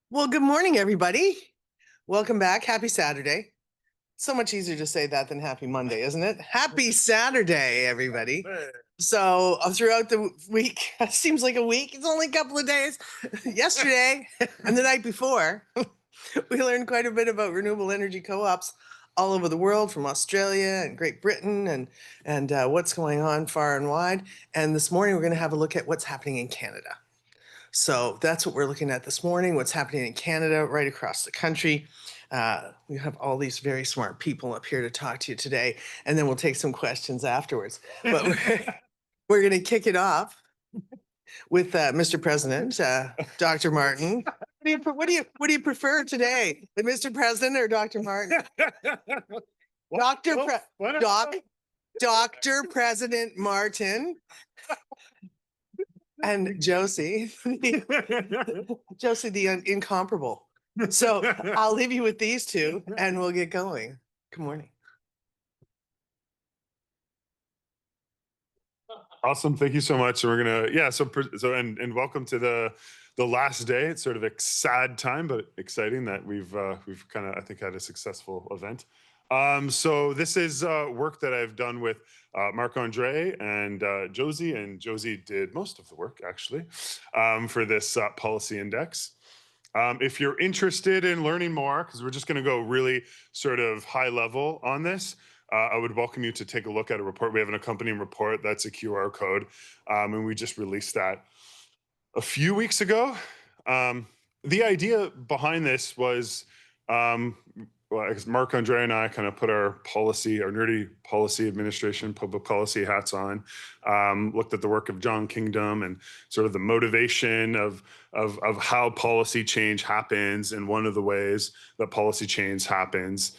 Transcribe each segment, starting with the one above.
Well, good morning, everybody. Welcome back. Happy Saturday. So much easier to say that than happy Monday, isn't it? Happy Saturday, everybody. So throughout the week, it seems like a week. It's only a couple of days. Yesterday and the night before, we learned quite a bit about renewable energy co-ops all over the world, from Australia and Great Britain, and what's going on far and wide. And this morning, we're going to have a look at what's happening in Canada. So that's what we're looking at this morning, what's happening in Canada, right across the country. We have all these very smart people up here to talk to you today, and then we'll take some questions afterwards. But we're going to kick it off with Mr. President, Dr. Martin. What do you prefer today, the Mr. President or Dr. Martin? Dr. President Martin. And Josie, Josie the incomparable. So I'll leave you with these two and we'll get going. Good morning. Awesome. Thank you so much. So we're gonna, and welcome to the last day. It's sort of a sad time, but exciting that we've kind of, I think, had a successful event. So this is work that I've done with Marc-Andre and Josie, and Josie did most of the work actually for this policy index. If you're interested in learning more, because we're just going to go really sort of high level on this, I would welcome you to take a look at a report. We have an accompanying report that's a QR code, and we just released that a few weeks ago. The idea behind this was, well, I guess Marc-Andre and I kind of put our nerdy policy administration, public policy hats on, looked at the work of John Kingdom and sort of the motivation of how policy change happens. And one of the ways that policy change happens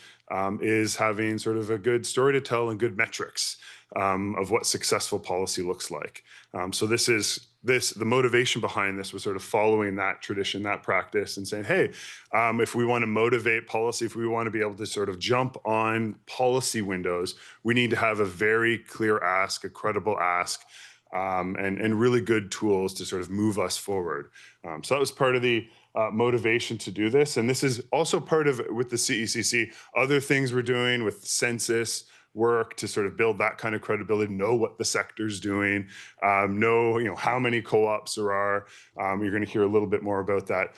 is having sort of a good story to tell and good metrics of what successful policy looks like. So the motivation behind this was sort of following that tradition, that practice, and saying, hey, if we want to motivate policy, if we want to be able to sort of jump on policy windows, we need to have a very clear ask, a credible ask, and really good tools to sort of move us forward. So that was part of the motivation to do this. And this is also part of, with the CECC, other things we're doing with census work to sort of build that kind of credibility, know what the sector's doing, know how many co-ops there are. You're going to hear a little bit more about that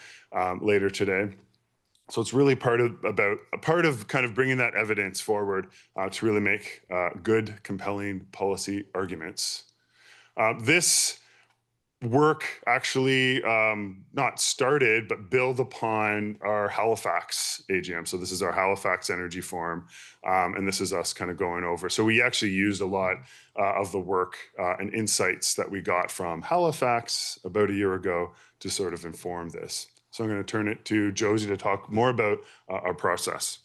later today. So it's really part of kind of bringing that evidence forward to really make good, compelling policy arguments. This work actually not started, but build upon our Halifax AGM. So this is our Halifax Energy Forum, and this is us kind of going over. So we actually used a lot of the work and insights that we got from Halifax about a year ago to sort of inform this. So I'm going to turn it to Josie to talk more about our process.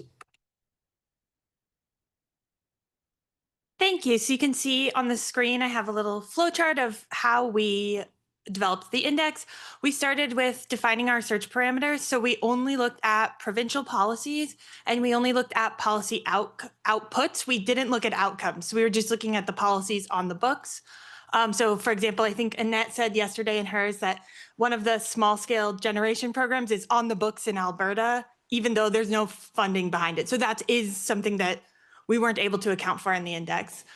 Thank you. So you can see on the screen, I have a little flowchart of how we developed the index. We started with defining our search parameters. So we only looked at provincial policies and we only looked at policy outputs. We didn't look at outcomes. So we were just looking at the policies on the books. So for example, I think Annette said yesterday in hers that one of the small scale generation programs is on the books in Alberta, even though there's no funding behind it. So that is something that we weren't able to account for in the index.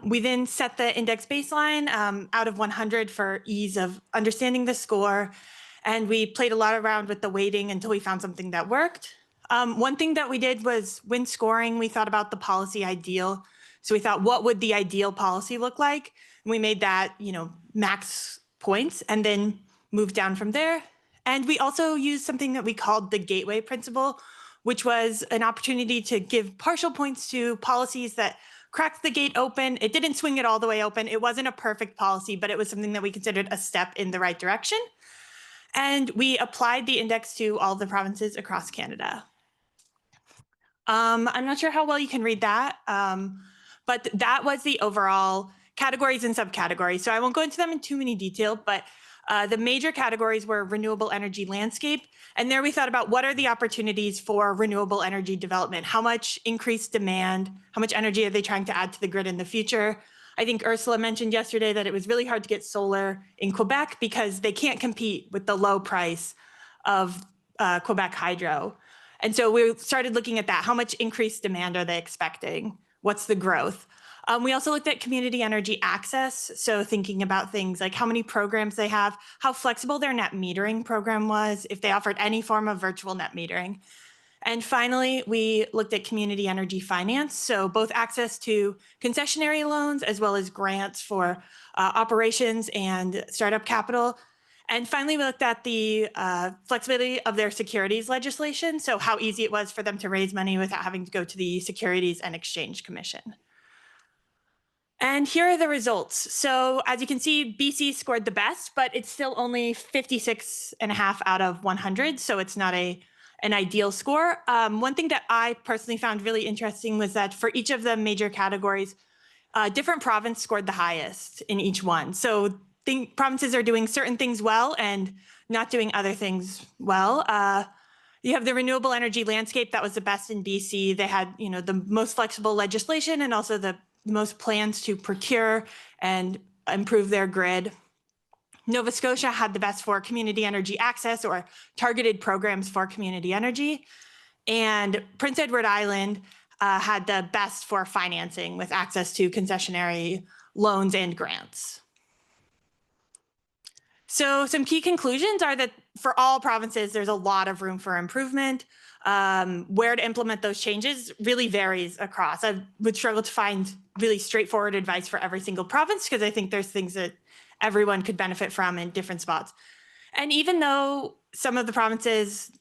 We then set the index baseline out of 100 for ease of understanding the score. And we played a lot around with the weighting until we found something that worked. One thing that we did was when scoring, we thought about the policy ideal. So we thought, what would the ideal policy look like? And we made that, max points and then moved down from there. And we also used something that we called the gateway principle, which was an opportunity to give partial points to policies that cracked the gate open. It didn't swing it all the way open. It wasn't a perfect policy, but it was something that we considered a step in the right direction. And we applied the index to all the provinces across Canada. I'm not sure how well you can read that, but that was the overall categories and subcategories. So I won't go into them in too many detail, but the major categories were renewable energy landscape. And there we thought about what are the opportunities for renewable energy development? How much increased demand? How much energy are they trying to add to the grid in the future? I think Ursula mentioned yesterday that it was really hard to get solar in Quebec because they can't compete with the low price of Quebec Hydro. And so we started looking at that. How much increased demand are they expecting? What's the growth? We also looked at community energy access. So thinking about things like how many programs they have, how flexible their net metering program was, if they offered any form of virtual net metering. And finally, we looked at community energy finance. So both access to concessionary loans as well as grants for operations and startup capital. And finally, we looked at the flexibility of their securities legislation. So how easy it was for them to raise money without having to go to the Securities and Exchange Commission. And here are the results. So as you can see, BC scored the best, but it's still only 56.5 out of 100. So it's not an ideal score. One thing that I personally found really interesting was that for each of the major categories, different province scored the highest in each one. So provinces are doing certain things well and not doing other things well. You have the renewable energy landscape that was the best in BC. They had, the most flexible legislation and also the most plans to procure and improve their grid. Nova Scotia had the best for community energy access or targeted programs for community energy. And Prince Edward Island had the best for financing with access to concessionary loans and grants. So some key conclusions are that for all provinces, there's a lot of room for improvement. Where to implement those changes really varies across. I would struggle to find really straightforward advice for every single province because I think there's things that everyone could benefit from in different spots. And even though some of the provinces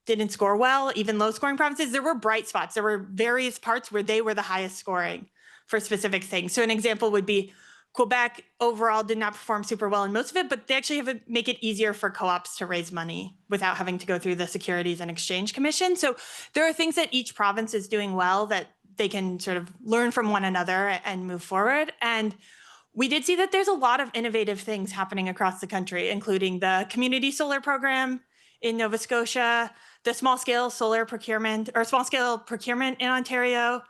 didn't score well, even low scoring provinces, there were bright spots. There were various parts where they were the highest scoring for specific things. So an example would be Quebec overall did not perform super well in most of it, but they actually make it easier for co-ops to raise money without having to go through the Securities and Exchange Commission. So there are things that each province is doing well that they can sort of learn from one another and move forward. And we did see that there's a lot of innovative things happening across the country, including the community solar program in Nova Scotia, the small scale procurement in Ontario.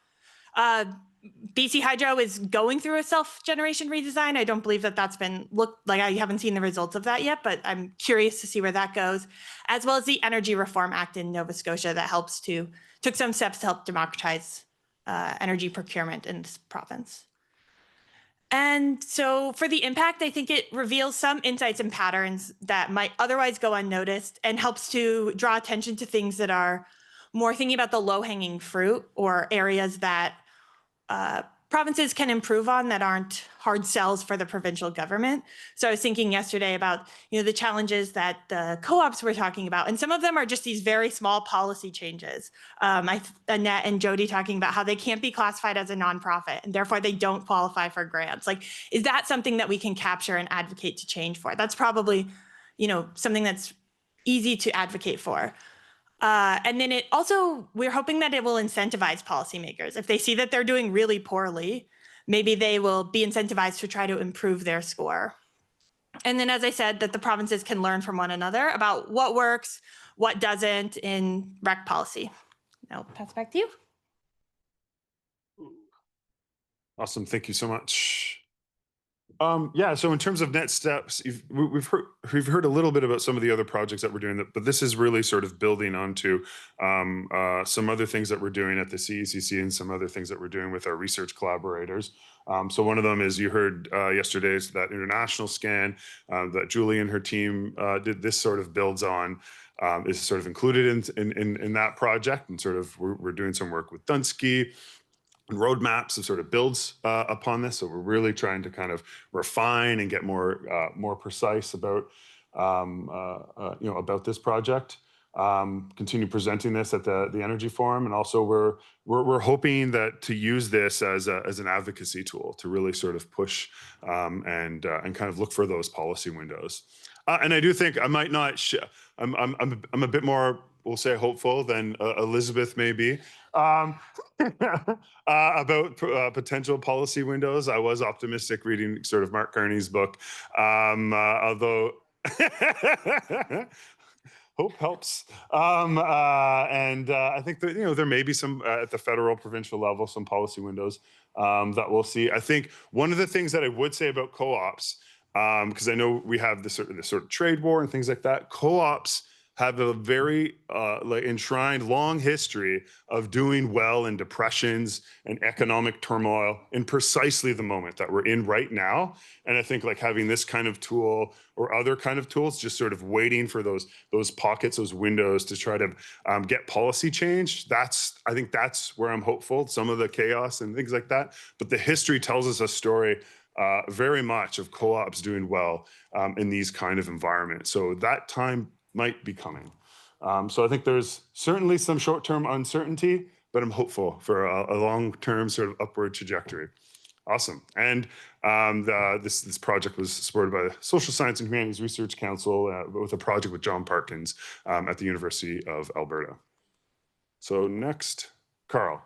BC Hydro is going through a self-generation redesign. I don't believe that that's been I haven't seen the results of that yet, but I'm curious to see where that goes, as well as the Energy Reform Act in Nova Scotia that took some steps to help democratize energy procurement in this province. And so for the impact, I think it reveals some insights and patterns that might otherwise go unnoticed and helps to draw attention to things that are more thinking about the low-hanging fruit or areas that provinces can improve on that aren't hard sells for the provincial government. So I was thinking yesterday about the challenges that the co-ops were talking about, and some of them are just these very small policy changes. Annette and Jody talking about how they can't be classified as a nonprofit and therefore they don't qualify for grants. Is that something that we can capture and advocate to change for? That's probably something that's easy to advocate for. And then we're hoping that it will incentivize policymakers. If they see that they're doing really poorly, maybe they will be incentivized to try to improve their score. And then, as I said, that the provinces can learn from one another about what works, what doesn't in rec policy. Now, pass back to you. Awesome. Thank you so much. So in terms of next steps, we've heard a little bit about some of the other projects that we're doing, but this is really sort of building onto some other things that we're doing at the CECC and some other things that we're doing with our research collaborators. So one of them is, you heard yesterday, is that international scan that Julie and her team did. This sort of builds on, is sort of included in that project, and sort of we're doing some work with Dunsky and roadmaps and sort of builds upon this. So we're really trying to kind of refine and get more precise about about this project. Continue presenting this at the Energy Forum, and also we're hoping that to use this as an advocacy tool to really sort of push and kind of look for those policy windows. And I do think I might not. I'm a bit more, we'll say, hopeful than Elizabeth may be. About potential policy windows. I was optimistic reading sort of Mark Carney's book, although hope helps. And I think that there may be some at the federal, provincial level, some policy windows that we'll see. I think one of the things that I would say about co-ops, because I know we have this sort of trade war and things like that, co-ops have a very like enshrined long history of doing well in depressions and economic turmoil in precisely the moment that we're in right now. And I think like having this kind of tool or other kind of tools, just sort of waiting for those pockets, those windows to try to get policy change. I think that's where I'm hopeful. Some of the chaos and things like that, but the history tells us a story very much of co-ops doing well in these kind of environments. So that time might be coming. So I think there's certainly some short-term uncertainty, but I'm hopeful for a long-term sort of upward trajectory. Awesome. And this project was supported by the Social Science and Humanities Research Council with a project with John Parkins at the University of Alberta. So next, Carl.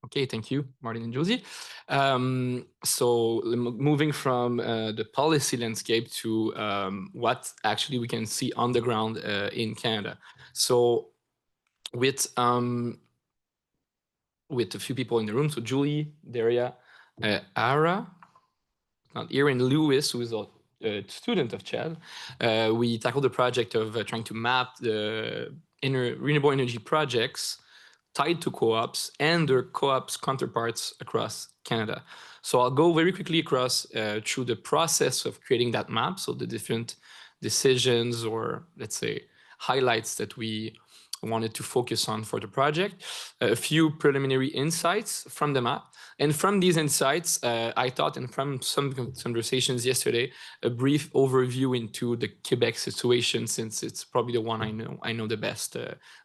Okay, thank you, Martin and Josie. So moving from the policy landscape to what actually we can see on the ground in Canada. So with a few people in the room, so Julie, Daria, Ara, not Erin Lewis, who is a student of Chad, we tackled the project of trying to map the renewable energy projects tied to co-ops and their co-ops counterparts across Canada. So I'll go very quickly across through the process of creating that map. So the different decisions or let's say highlights that we wanted to focus on for the project, a few preliminary insights from the map. And from these insights, I thought, and from some conversations yesterday, a brief overview into the Quebec situation, since it's probably the one I know the best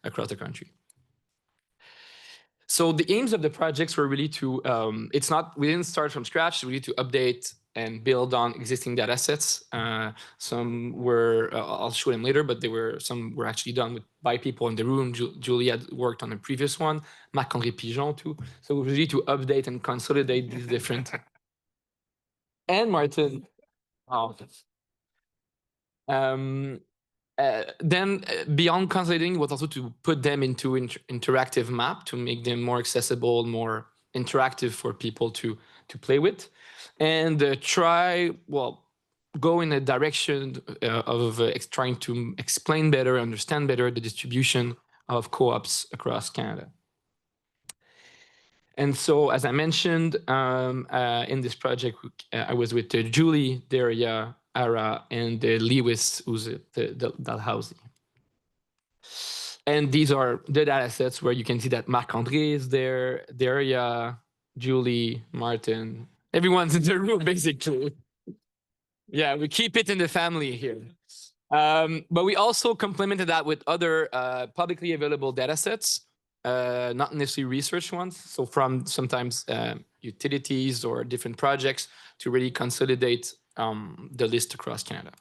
across the country. So the aims of the projects were really to, we didn't start from scratch, really to update and build on existing data sets. Some were, I'll show them later, but some were actually done by people in the room. Julie had worked on the previous one, Marc-André Pigeon too. So it was really to update and consolidate these different. And Martin. Oh. Then beyond consolidating was also to put them into interactive map to make them more accessible, more interactive for people to play with, and go in a direction of trying to explain better, understand better the distribution of co-ops across Canada. And so, as I mentioned, in this project, I was with Julie, Daria, Ara, and Lewis, who's the Dalhousie. And these are the data sets where you can see that Marc-André is there, Daria, Julie, Martin, everyone's in the room, basically. Yeah, we keep it in the family here. But we also complemented that with other publicly available data sets, not necessarily research ones. So from sometimes utilities or different projects to really consolidate the list across Canada.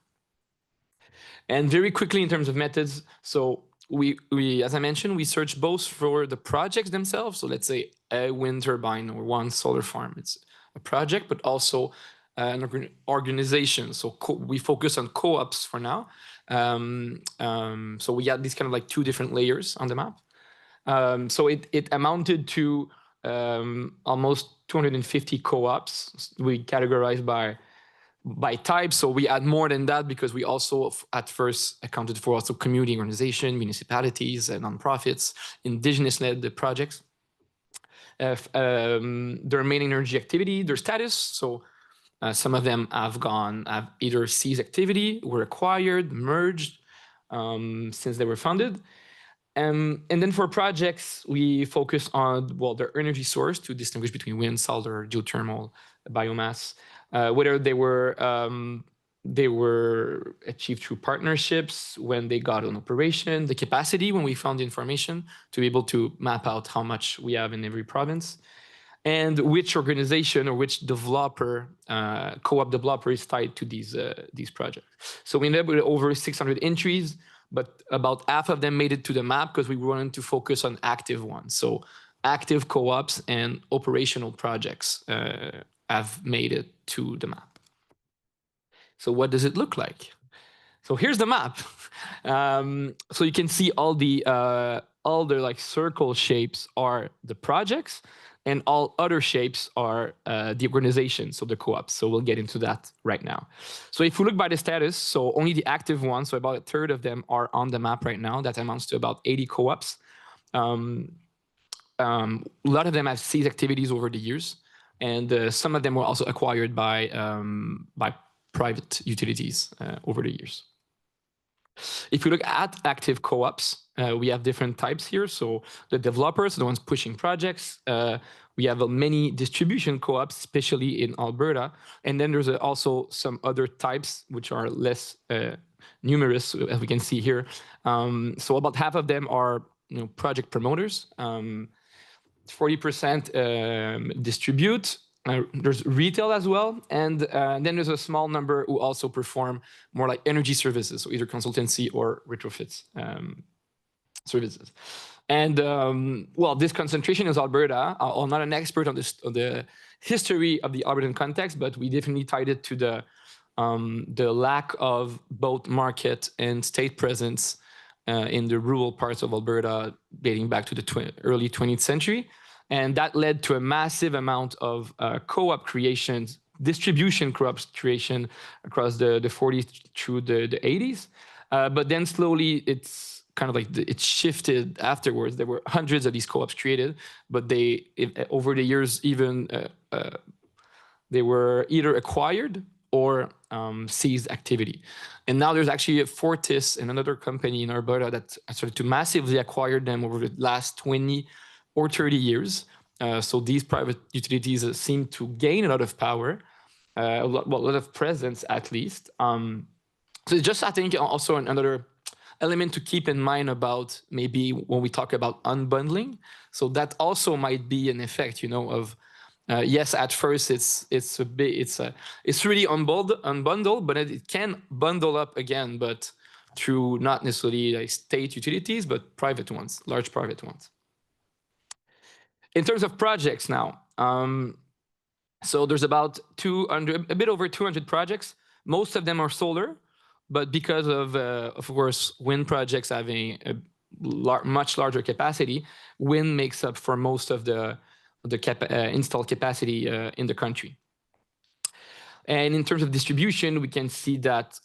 And very quickly in terms of methods, so we as I mentioned, we search both for the projects themselves. So let's say a wind turbine or one solar farm, it's a project, but also an organization. So we focus on co-ops for now. So we had these kind of like two different layers on the map. So it amounted to almost 250 co-ops. We categorized by type. So we had more than that because we also at first accounted for also community organization, municipalities, and nonprofits, indigenous-led projects. Their main energy activity, their status. So some of them have either ceased activity, were acquired, merged since they were funded. And then for projects, we focus on, their energy source to distinguish between wind, solar, geothermal, biomass, whether they were achieved through partnerships when they got an operation, the capacity when we found the information to be able to map out how much we have in every province, and which organization or which developer, co-op developer is tied to these projects. So we ended up with over 600 entries, but about half of them made it to the map because we wanted to focus on active ones. So active co-ops and operational projects have made it to the map. So what does it look like? So here's the map. So you can see all the like circle shapes are the projects. and all other shapes are the organization, so the co-ops. So we'll get into that right now. So if we look by the status, so only the active ones, so about a third of them are on the map right now. That amounts to about 80 co-ops. A lot of them have ceased activities over the years, and some of them were also acquired by private utilities over the years. If we look at active co-ops, we have different types here. So the developers, the ones pushing projects. We have many distribution co-ops, especially in Alberta. And then there's also some other types which are less numerous, as we can see here. So about half of them are project promoters. 40% distribute. There's retail as well, and then there's a small number who also perform more like energy services, so either consultancy or retrofits services. And well, this concentration is Alberta. I'm not an expert on this, on the history of the Albertan context, but we definitely tied it to the lack of both market and state presence in the rural parts of Alberta dating back to the early 20th century. And that led to a massive amount of co-op creations, distribution co-op creation across the 40s through the 80s. But then slowly it's kind of like it shifted afterwards. There were hundreds of these co-ops created, but over the years, even they were either acquired or ceased activity. And now there's actually a Fortis and another company in Alberta that started to massively acquire them over the last 20 or 30 years. So these private utilities seem to gain a lot of power, a lot of presence at least. So it's just, I think, also another element to keep in mind about maybe when we talk about unbundling. So that also might be an effect, of yes, at first it's really unbundled, but it can bundle up again, but through not necessarily like state utilities, but private ones, large private ones. In terms of projects now, so there's about a bit over 200 projects. Most of them are solar, but because of course, wind projects having a much larger capacity, wind makes up for most of the installed capacity in the country. And in terms of distribution, we can see that,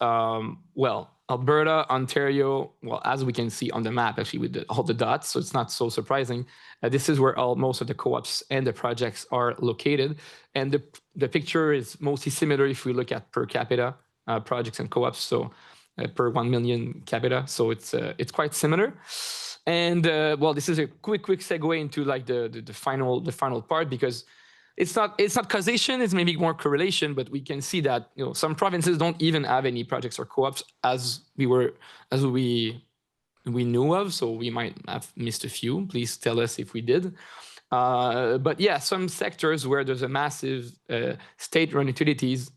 well, Alberta, Ontario, well, as we can see on the map, actually, with all the dots, so it's not so surprising. This is where most of the co-ops and the projects are located. And the picture is mostly similar if we look at per capita projects and co-ops, so per 1 million capita. So it's quite similar. And well, this is a quick segue into like the final part, because it's not causation, it's maybe more correlation, but we can see that some provinces don't even have any projects or co-ops as we knew of, so we might have missed a few. Please tell us if we did. But yeah, some sectors where there's a massive state-run utilities,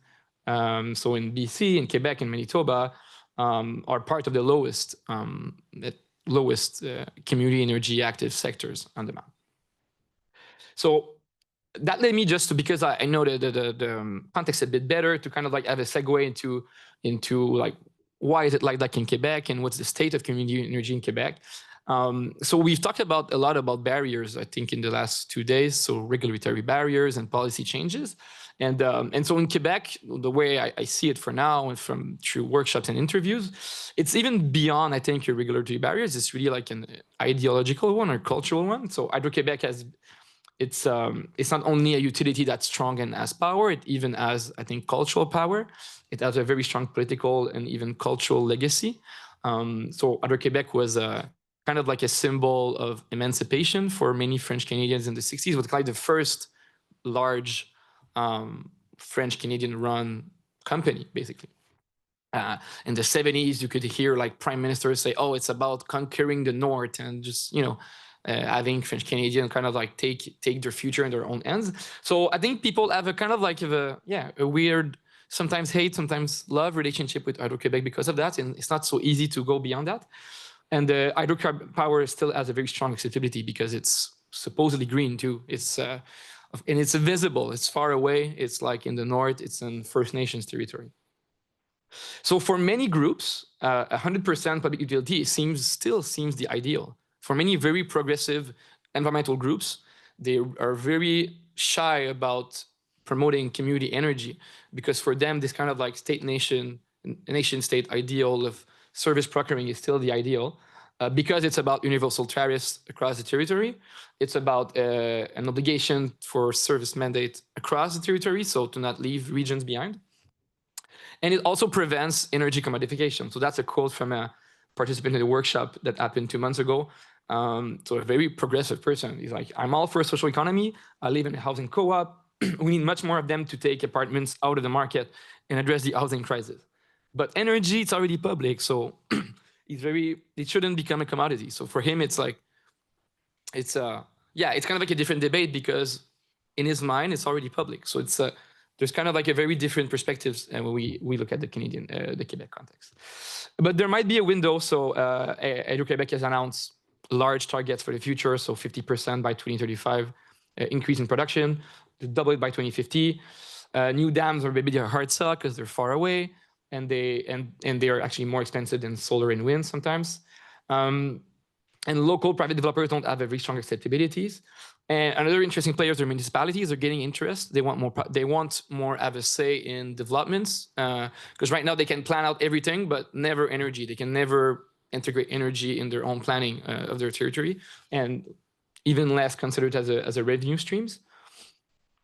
so in BC, in Quebec, and Manitoba, are part of the lowest community energy active sectors on the map. So that led me just to, because I know the context a bit better, to kind of like have a segue into like, why is it like that in Quebec, and what's the state of community energy in Quebec? So we've talked a lot about barriers, I think, in the last 2 days. So regulatory barriers and policy changes. And so in Quebec, the way I see it for now, and through workshops and interviews, it's even beyond, I think, your regulatory barriers. It's really like an ideological one or cultural one. So Hydro-Québec it's not only a utility that's strong and has power, it even has, I think, cultural power. It has a very strong political and even cultural legacy. So Hydro-Québec was kind of like a symbol of emancipation for many French Canadians in the 60s. It was like the first large French Canadian run company, basically. In the 70s, you could hear like prime ministers say, oh, it's about conquering the North, and just, having French Canadian kind of like take their future in their own hands. So I think people have a kind of like a weird, sometimes hate, sometimes love relationship with Hydro-Québec because of that, and it's not so easy to go beyond that. And the hydropower still has a very strong acceptability because it's supposedly green too. It's and it's visible. It's far away. It's like in the north. It's in First Nations territory. So for many groups, 100% public utility still seems the ideal. For many very progressive environmental groups, they are very shy about promoting community energy, because for them, this kind of like nation-state ideal of service procuring is still the ideal, because it's about universal tariffs across the territory. It's about an obligation for service mandate across the territory, so to not leave regions behind. And it also prevents energy commodification. So that's a quote from a participant in the workshop that happened 2 months ago. So a very progressive person. He's like, I'm all for a social economy. I live in a housing co-op. We need much more of them to take apartments out of the market and address the housing crisis. But energy, it's already public. So it shouldn't become a commodity. So for him, it's like, it's kind of like a different debate, because in his mind, it's already public. So it's there's kind of like a very different perspectives when we look at the Quebec context. But there might be a window. So Quebec has announced large targets for the future. So 50% by 2035 increase in production, double it by 2050. New dams are maybe a hard sell because they're far away, and they are actually more expensive than solar and wind sometimes. And local private developers don't have a very strong acceptabilities. And another interesting players are municipalities are getting interest. They want more have a say in developments, because right now they can plan out everything, but never energy. They can never integrate energy in their own planning of their territory, and even less considered as a revenue streams.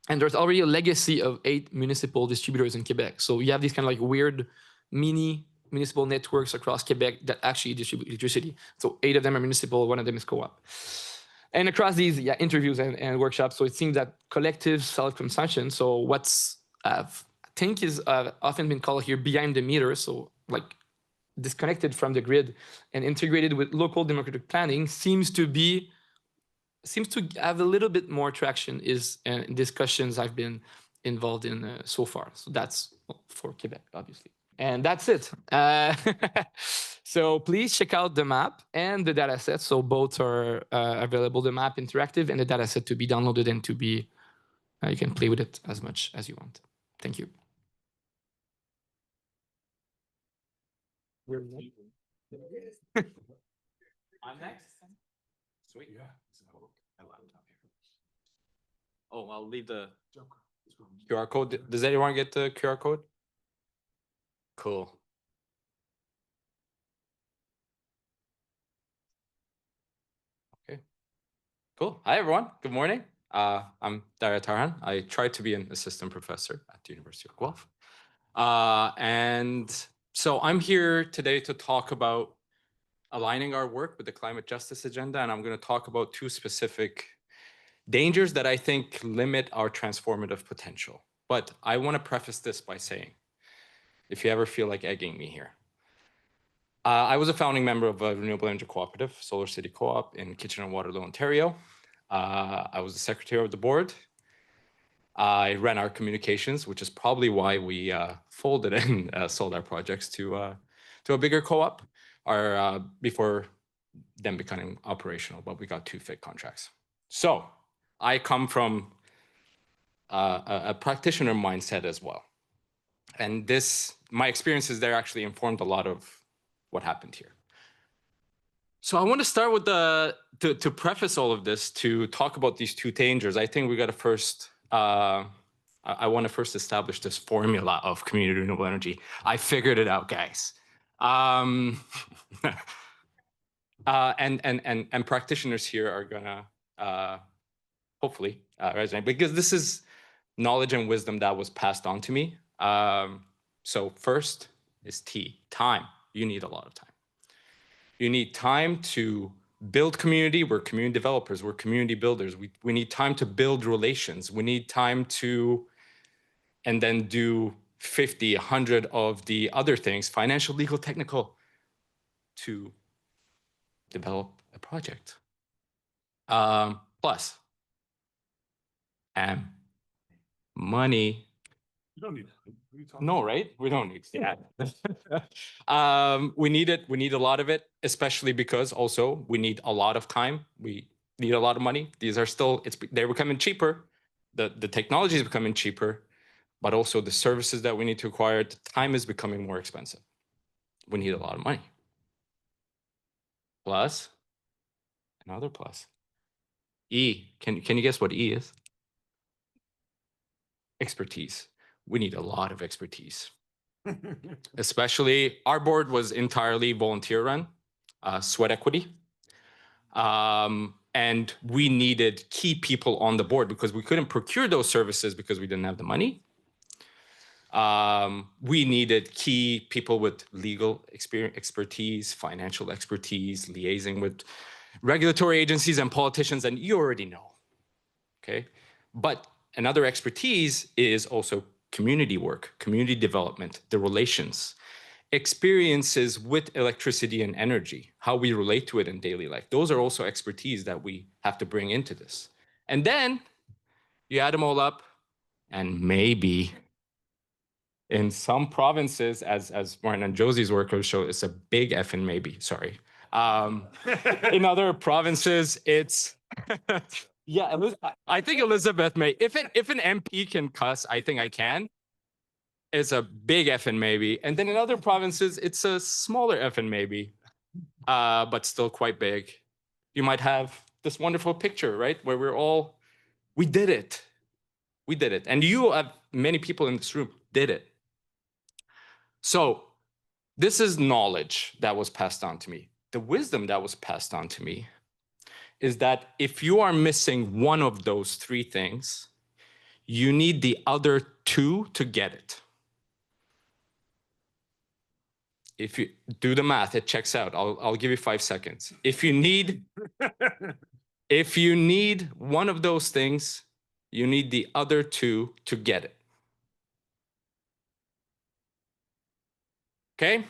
And there's already a legacy of 8 municipal distributors in Quebec. So you have these kind of like weird mini municipal networks across Quebec that actually distribute electricity. So 8 of them are municipal, 1 of them is co-op. And across these interviews and workshops, so it seems that collective self-consumption, so what's I think is often been called here behind the meter, so like disconnected from the grid and integrated with local democratic planning, seems to have a little bit more traction in discussions I've been involved in so far. So that's for Quebec, obviously. And that's it. So please check out the map and the data set. So both are available, the map interactive and the data set to be downloaded and to be, you can play with it as much as you want. Thank you. I'm next. Sweet. Yeah. Oh, I'll leave the QR code. Does anyone get the QR code? Cool. Okay. Cool. Hi, everyone. Good morning. I'm Daria Tarhan. I tried to be an assistant professor at the University of Guelph. And so I'm here today to talk about aligning our work with the climate justice agenda. And I'm going to talk about 2 specific dangers that I think limit our transformative potential. But I want to preface this by saying, if you ever feel like egging me here, I was a founding member of a renewable energy cooperative, Solar City Co-op in Kitchener-Waterloo, Ontario. I was the secretary of the board. I ran our communications, which is probably why we folded and sold our projects to a bigger co-op before them becoming operational, but we got 2 fake contracts. So I come from a practitioner mindset as well. And my experiences there actually informed a lot of what happened here. So I want to start with to preface all of this, to talk about these 2 dangers. I think we got to first, I want to first establish this formula of community renewable energy. I figured it out, guys. And practitioners here are gonna hopefully resonate, because this is knowledge and wisdom that was passed on to me. So first is T, time. You need a lot of time. You need time to build community. We're community developers. We're community builders. We need time to build relations. We need time to, and then do 50, 100 of the other things, financial, legal, technical, to develop a project. Plus, money. You don't need that. No, right? We don't need that. We need it. We need a lot of it, especially because also we need a lot of time. We need a lot of money. These are still, they're becoming cheaper. The technology is becoming cheaper, but also the services that we need to acquire, the time is becoming more expensive. We need a lot of money. Plus, another plus, E. Can you guess what E is? Expertise. We need a lot of expertise. Especially our board was entirely volunteer run, sweat equity. And we needed key people on the board because we couldn't procure those services because we didn't have the money. We needed key people with legal expertise, financial expertise, liaising with regulatory agencies and politicians, and you already know, okay? But another expertise is also community work, community development, the relations, experiences with electricity and energy, how we relate to it in daily life. Those are also expertise that we have to bring into this. And then you add them all up, and maybe in some provinces, as Martin and Josie's work will show, it's a big effing maybe, sorry. In other provinces, it's, yeah, I think Elizabeth may, if an MP can cuss, I think I can. It's a big effing maybe. And then in other provinces, it's a smaller effing maybe, but still quite big. You might have this wonderful picture, right? Where we did it. We did it. And you have many people in this room did it. So this is knowledge that was passed on to me. The wisdom that was passed on to me is that if you are missing one of those three things, you need the other two to get it. If you do the math, it checks out. I'll give you 5 seconds. If you need one of those things, you need the other two to get it. Okay?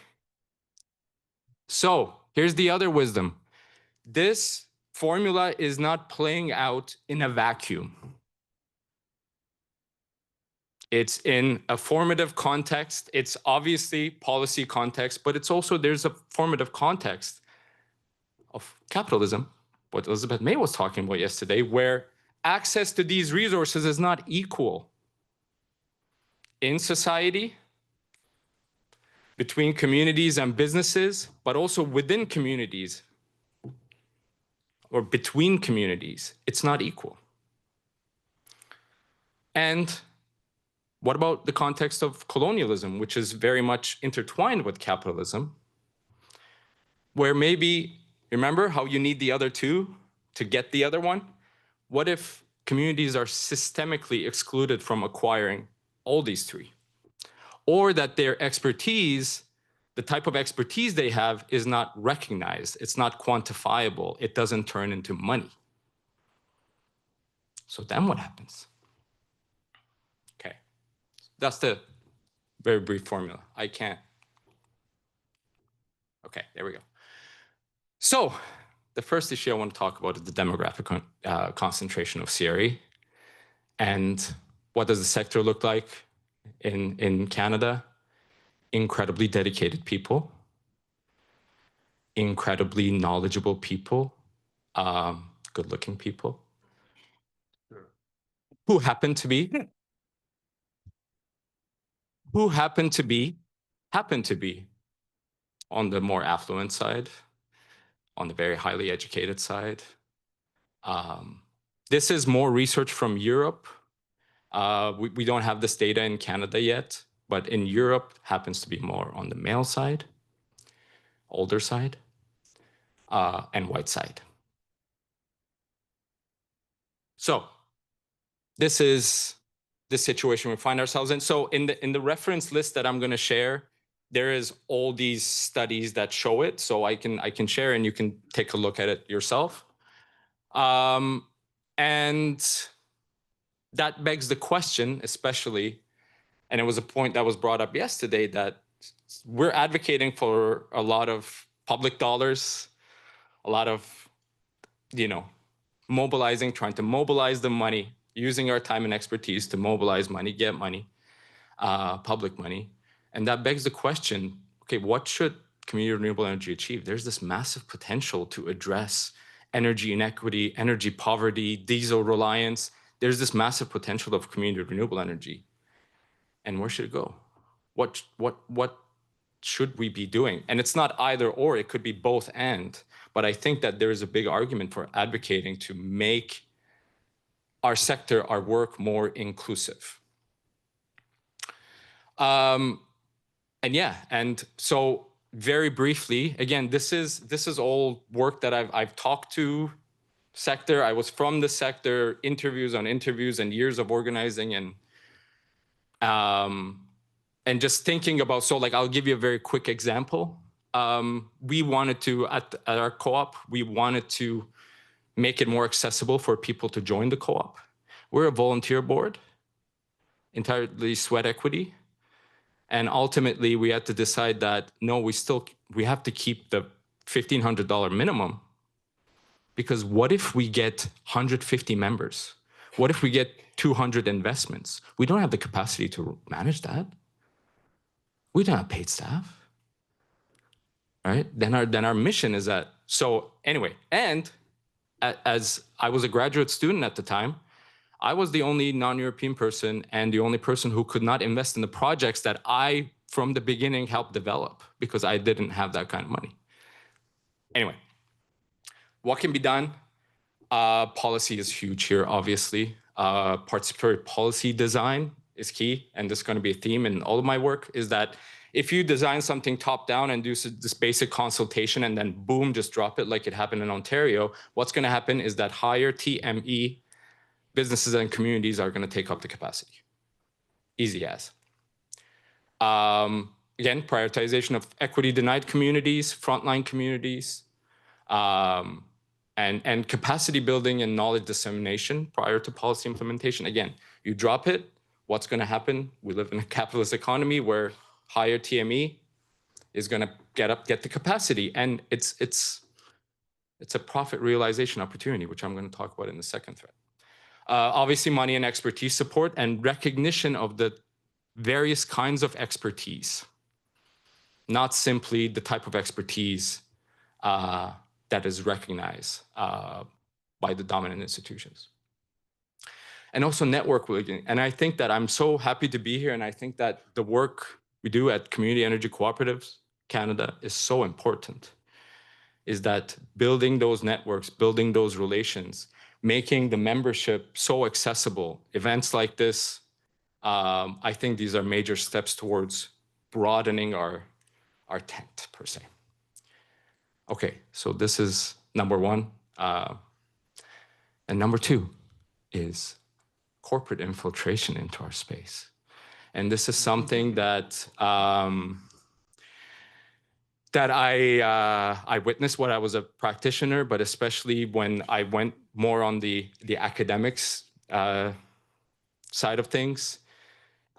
So here's the other wisdom. This formula is not playing out in a vacuum. It's in a formative context. It's obviously policy context, but it's also, there's a formative context of capitalism, what Elizabeth May was talking about yesterday, where access to these resources is not equal in society, between communities and businesses, but also within communities or between communities. It's not equal. And what about the context of colonialism, which is very much intertwined with capitalism, where maybe, remember how you need the other two to get the other one? What if communities are systemically excluded from acquiring all these three? Or that their expertise, the type of expertise they have, is not recognized, it's not quantifiable, it doesn't turn into money. So then what happens? Okay, that's the very brief formula. I can't. Okay, there we go. So the first issue I want to talk about is the demographic concentration of CRE. And what does the sector look like in Canada? Incredibly dedicated people, incredibly knowledgeable people, good-looking people, who happen to be on the more affluent side, on the very highly educated side. This is more research from Europe. We don't have this data in Canada yet, but in Europe happens to be more on the male side, older side, and white side. So this is the situation we find ourselves in. So in the reference list that I'm going to share, there is all these studies that show it. So I can share and you can take a look at it yourself. And that begs the question, especially, and it was a point that was brought up yesterday, that we're advocating for a lot of public dollars, a lot of, mobilizing, trying to mobilize the money, using our time and expertise to mobilize money, get money, public money. And that begs the question, okay, what should community renewable energy achieve? There's this massive potential to address energy inequity, energy poverty, diesel reliance. There's this massive potential of community renewable energy. And where should it go? What should we be doing? And it's not either or, it could be both and. but I think that there is a big argument for advocating to make our sector, our work more inclusive. And yeah, and so very briefly, again, this is all work that I've talked to sector. I was from the sector, interviews on interviews and years of organizing and just thinking about, so like, I'll give you a very quick example. We wanted to, at our co-op, we wanted to make it more accessible for people to join the co-op. We're a volunteer board, entirely sweat equity. And ultimately we had to decide that, no, we have to keep the $1,500 minimum, because what if we get 150 members? What if we get 200 investments? We don't have the capacity to manage that. We don't have paid staff, right? Then our mission is that. So anyway, and as I was a graduate student at the time, I was the only non-European person and the only person who could not invest in the projects that I, from the beginning, helped develop, because I didn't have that kind of money. Anyway, what can be done? Policy is huge here, obviously. Participatory policy design is key, and this is going to be a theme in all of my work, is that if you design something top down and do this basic consultation and then boom, just drop it like it happened in Ontario, what's going to happen is that higher TME businesses and communities are going to take up the capacity. Easy as. Again, prioritization of equity denied communities, frontline communities, and capacity building and knowledge dissemination prior to policy implementation. Again, you drop it, what's going to happen? We live in a capitalist economy where higher TME is going to get the capacity, and it's a profit realization opportunity, which I'm going to talk about in the second thread. Obviously, money and expertise support and recognition of the various kinds of expertise, not simply the type of expertise that is recognized by the dominant institutions. And also network building. And I think that I'm so happy to be here, and I think that the work we do at Community Energy Cooperatives Canada is so important, is that building those networks, building those relations, making the membership so accessible. Events like this, I think these are major steps towards broadening our tent, per se. Okay, so this is number one. And number two is corporate infiltration into our space. And this is something that I witnessed when I was a practitioner, but especially when I went more on the academics side of things.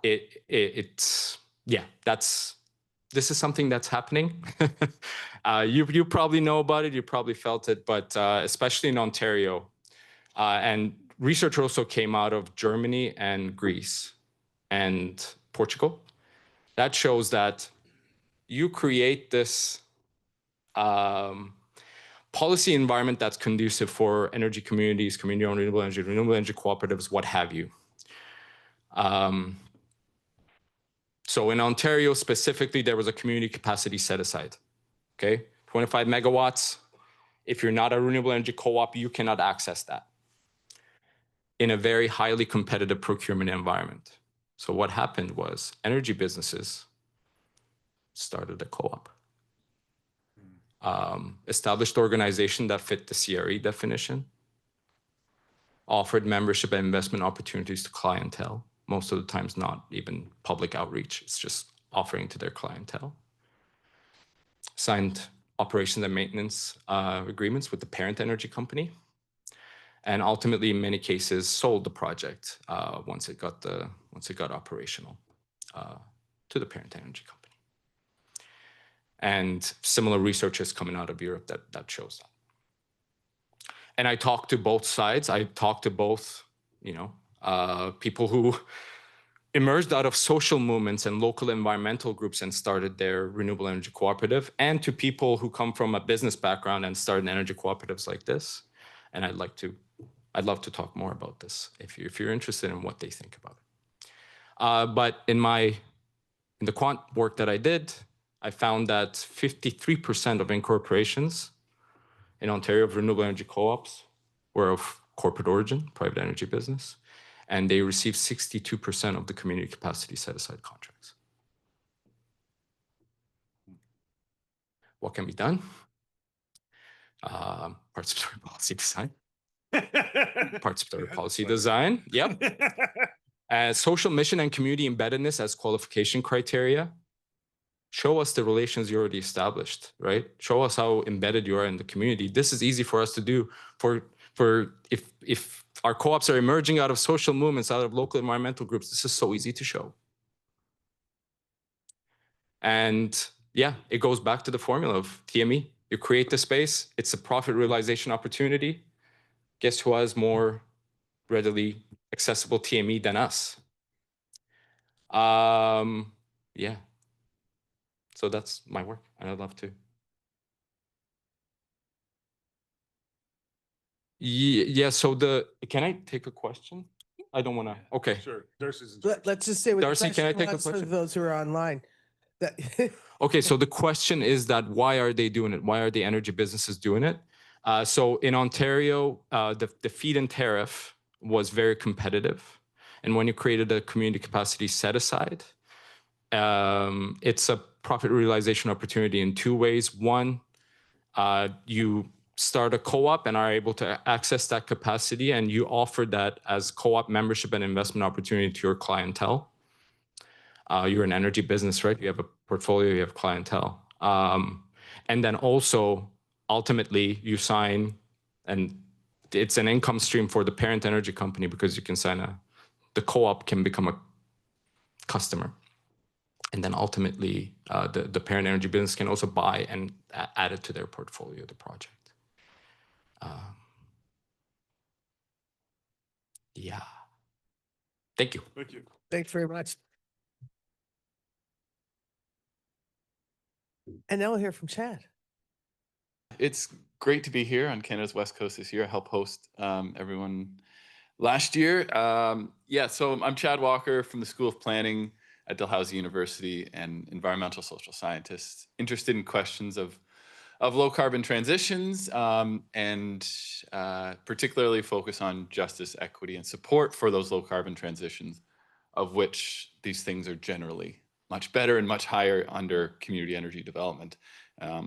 This is something that's happening. You probably know about it, you probably felt it, but especially in Ontario. And research also came out of Germany and Greece and Portugal. That shows that you create this policy environment that's conducive for energy communities, community-owned renewable energy cooperatives, what have you. So in Ontario specifically, there was a community capacity set aside, okay? 25 megawatts. If you're not a renewable energy co-op, you cannot access that in a very highly competitive procurement environment. So what happened was energy businesses started a co-op. Established organization that fit the CRE definition, offered membership and investment opportunities to clientele, most of the times not even public outreach, it's just offering to their clientele. Signed operations and maintenance agreements with the parent energy company, and ultimately in many cases sold the project once it got operational to the parent energy company. And similar research is coming out of Europe that shows that. And I talked to both sides. I talked to both, people who emerged out of social movements and local environmental groups and started their renewable energy cooperative, and to people who come from a business background and started energy cooperatives like this. And I'd love to talk more about this if you're interested in what they think about it. But in the quant work that I did, I found that 53% of incorporations In Ontario, renewable energy co-ops were of corporate origin, private energy business, and they received 62% of the community capacity set-aside contracts. What can be done? Participatory policy design. Participatory policy design, yep. Social mission and community embeddedness as qualification criteria. Show us the relations you already established, right? Show us how embedded you are in the community. This is easy for us to do for if our co-ops are emerging out of social movements, out of local environmental groups, this is so easy to show. And yeah, it goes back to the formula of TME. You create the space, it's a profit realization opportunity. Guess who has more readily accessible TME than us? Yeah. So that's my work, and I'd love to. Yeah, so can I take a question? I don't want to, okay. Sure. Darcy's Let's just say what the Darcy, can I question take a was for question? those who are online. That Okay, so the question is that why are they doing it? Why are the energy businesses doing it? So in Ontario, the feed-in tariff was very competitive. And when you created a community capacity set-aside, it's a profit realization opportunity in two ways. One, you start a co-op and are able to access that capacity, and you offer that as co-op membership and investment opportunity to your clientele. You're an energy business, right? You have a portfolio, you have clientele. And then also, ultimately, you sign, and it's an income stream for the parent energy company because you can sign the co-op can become a customer. And then ultimately, the parent energy business can also buy and add it to their portfolio, the project. Yeah. Thank you. Thank you. Thanks very much. And now we'll hear from Chad. It's great to be here on Canada's West Coast this year. I helped host everyone last year. Yeah, so I'm Chad Walker from the School of Planning at Dalhousie University and environmental social scientist, interested in questions of low carbon transitions and particularly focus on justice, equity, and support for those low carbon transitions, of which these things are generally much better and much higher under community energy development,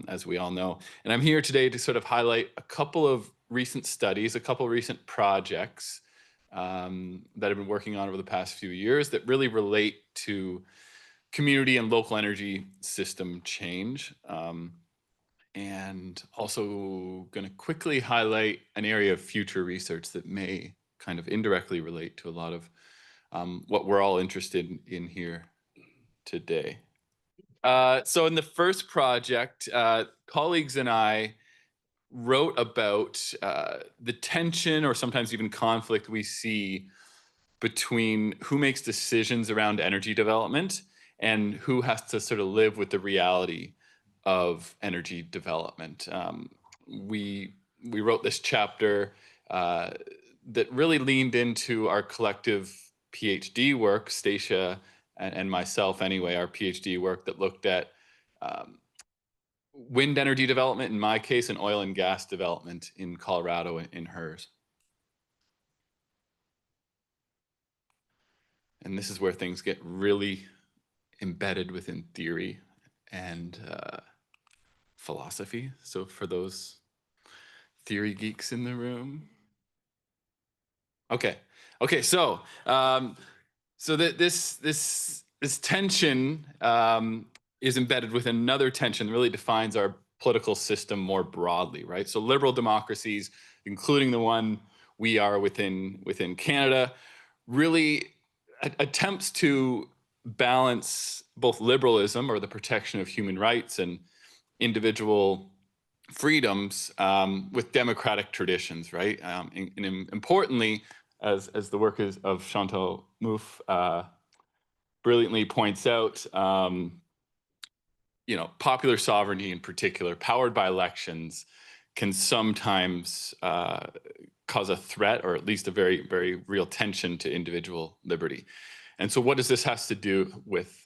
as we all know. And I'm here today to sort of highlight a couple of recent studies, a couple of recent projects that I've been working on over the past few years that really relate to community and local energy system change. And also going to quickly highlight an area of future research that may kind of indirectly relate to a lot of what we're all interested in here today. So in the first project, colleagues and I wrote about the tension or sometimes even conflict we see between who makes decisions around energy development and who has to sort of live with the reality of energy development. We wrote this chapter that really leaned into our collective PhD work, Stacia and myself anyway, our PhD work that looked at wind energy development in my case and oil and gas development in Colorado in hers. And this is where things get really embedded within theory and philosophy. So for those theory geeks in the room. Okay, so this tension is embedded with another tension that really defines our political system more broadly, right? So liberal democracies, including the one we are within Canada, really attempts to balance both liberalism, or the protection of human rights and individual freedoms, with democratic traditions, right? And importantly, as the work of Chantal Mouffe brilliantly points out, popular sovereignty in particular, powered by elections, can sometimes cause a threat, or at least a very, very real tension to individual liberty. And so what does this have to do with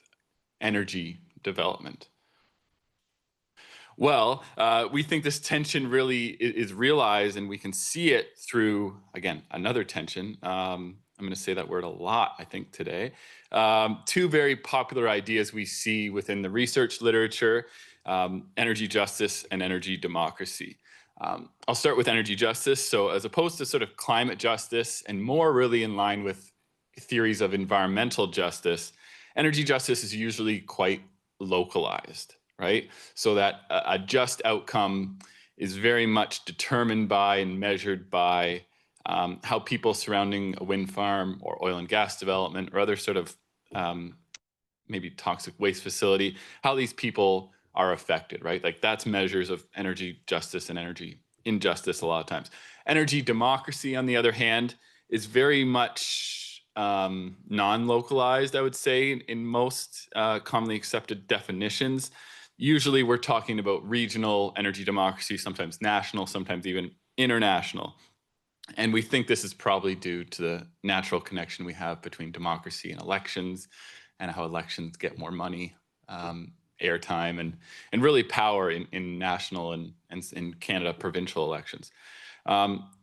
energy development? Well, we think this tension really is realized, and we can see it through, again, another tension. I'm going to say that word a lot, I think, today. Two very popular ideas we see within the research literature, energy justice and energy democracy. I'll start with energy justice. So as opposed to sort of climate justice and more really in line with theories of environmental justice, energy justice is usually quite localized, right? So that a just outcome is very much determined by and measured by how people surrounding a wind farm or oil and gas development or other sort of maybe toxic waste facility, how these people are affected, right? Like that's measures of energy justice and energy injustice a lot of times. Energy democracy, on the other hand, is very much non-localized, I would say, in most commonly accepted definitions. Usually we're talking about regional energy democracy, sometimes national, sometimes even international. And we think this is probably due to the natural connection we have between democracy and elections, and how elections get more money, airtime, and really power in national and in Canada provincial elections.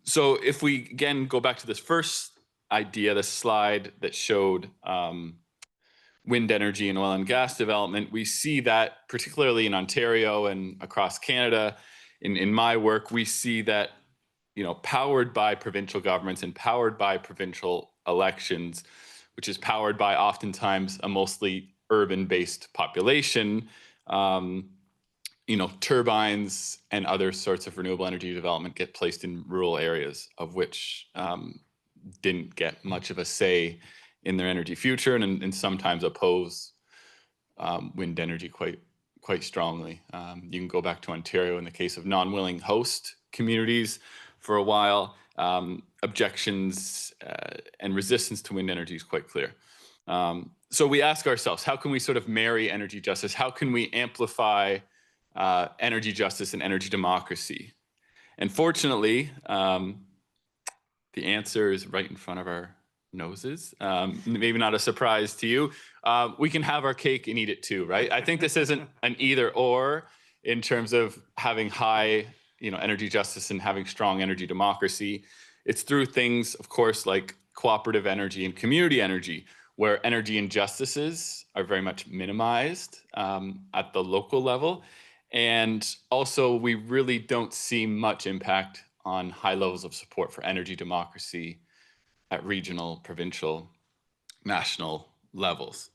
So if we again go back to this first idea, this slide that showed wind energy and oil and gas development, we see that particularly in Ontario and across Canada, in my work, we see that, you know, powered by provincial governments and powered by provincial elections, which is powered by oftentimes a mostly urban-based population, you know, turbines and other sorts of renewable energy development get placed in rural areas, of which didn't get much of a say in their energy future, and sometimes oppose wind energy quite strongly. You can go back to Ontario in the case of non-willing host communities for a while. Objections and resistance to wind energy is quite clear. So we ask ourselves, how can we sort of marry energy justice? How can we amplify energy justice and energy democracy? And fortunately, the answer is right in front of our noses. Maybe not a surprise to you. We can have our cake and eat it too, right? I think this isn't an either or in terms of having high, you know, energy justice and having strong energy democracy. It's through things, of course, like cooperative energy and community energy, where energy injustices are very much minimized at the local level. And also, we really don't see much impact on high levels of support for energy democracy at regional, provincial, national levels.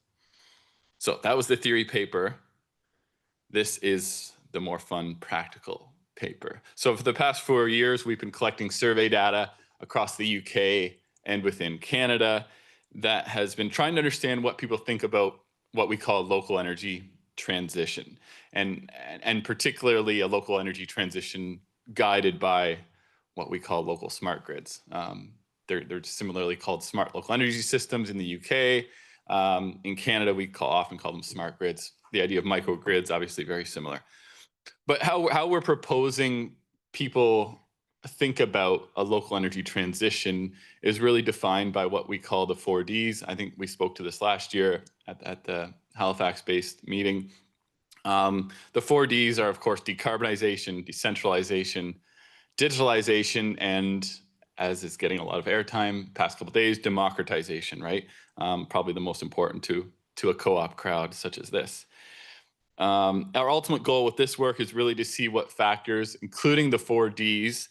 So that was the theory paper. This is the more fun, practical paper. So for the past 4 years, we've been collecting survey data across the UK and within Canada that has been trying to understand what people think about what we call local energy transition, and particularly a local energy transition guided by what we call local smart grids. They're similarly called smart local energy systems in the UK. In Canada, we often call them smart grids. The idea of microgrids, obviously very similar. But how we're proposing people think about a local energy transition is really defined by what we call the 4Ds. I think we spoke to this last year at the Halifax-based meeting. The 4Ds are, of course, decarbonization, decentralization, digitalization, and, as is getting a lot of airtime past couple of days, democratization, right? Probably the most important to a co-op crowd such as this. Our ultimate goal with this work is really to see what factors, including the 4Ds,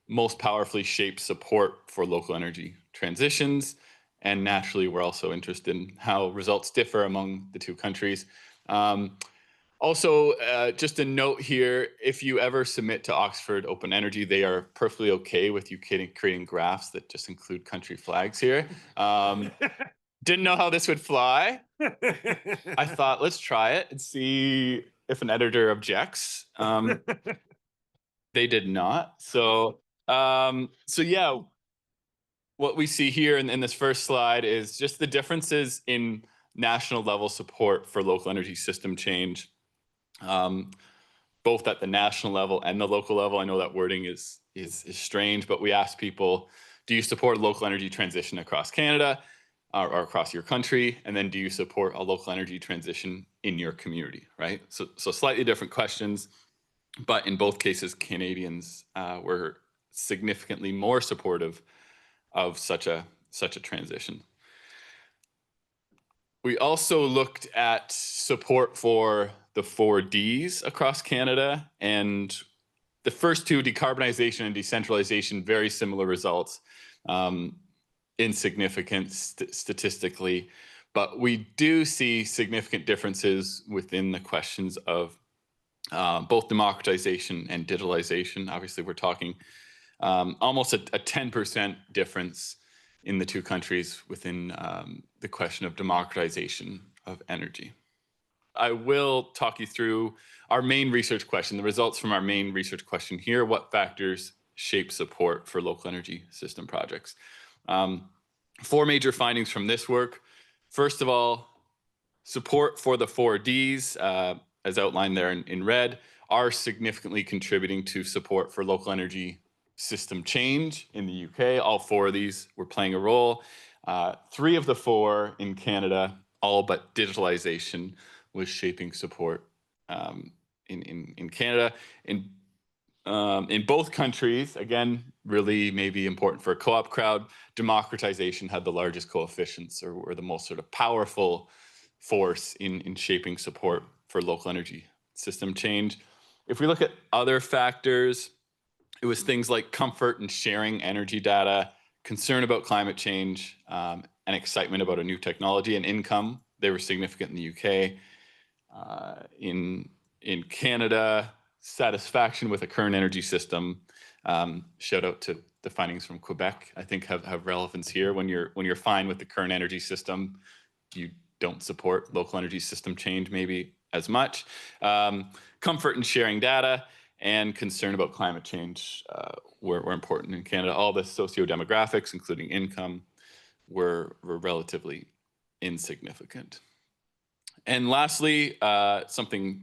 most powerfully shape support for local energy transitions. And naturally, we're also interested in how results differ among the two countries. Also, just a note here, if you ever submit to Oxford Open Energy, they are perfectly okay with you creating graphs that just include country flags here. Didn't know how this would fly. I thought, let's try it and see if an editor objects. They did not. So yeah, what we see here in this first slide is just the differences in national level support for local energy system change, both at the national level and the local level. I know that wording is strange, but we asked people, do you support local energy transition across Canada or across your country? And then do you support a local energy transition in your community, right? So slightly different questions. But in both cases, Canadians were significantly more supportive of such a transition. We also looked at support for the 4Ds across Canada, and the first two, decarbonization and decentralization, very similar results, insignificant statistically, but we do see significant differences within the questions of both democratization and digitalization. Obviously, we're talking almost a 10% difference in the two countries within the question of democratization of energy. I will talk you through our main research question, the results from our main research question here: what factors shape support for local energy system projects? 4 major findings from this work. First of all, support for the 4Ds, as outlined there in red, are significantly contributing to support for local energy system change in the UK. All 4 of these were playing a role. 3 of the 4 in Canada, all but digitalization, was shaping support in Canada. In both countries, again, really maybe important for a co-op crowd, democratization had the largest coefficients, or the most sort of powerful force in shaping support for local energy system change. If we look at other factors, it was things like comfort in sharing energy data, concern about climate change, and excitement about a new technology, and income. They were significant in the UK. In Canada, satisfaction with a current energy system. Shout out to the findings from Quebec, I think have relevance here. When you're fine with the current energy system, you don't support local energy system change maybe as much. Comfort in sharing data and concern about climate change were important in Canada. All the socio-demographics, including income, were relatively insignificant. And lastly, something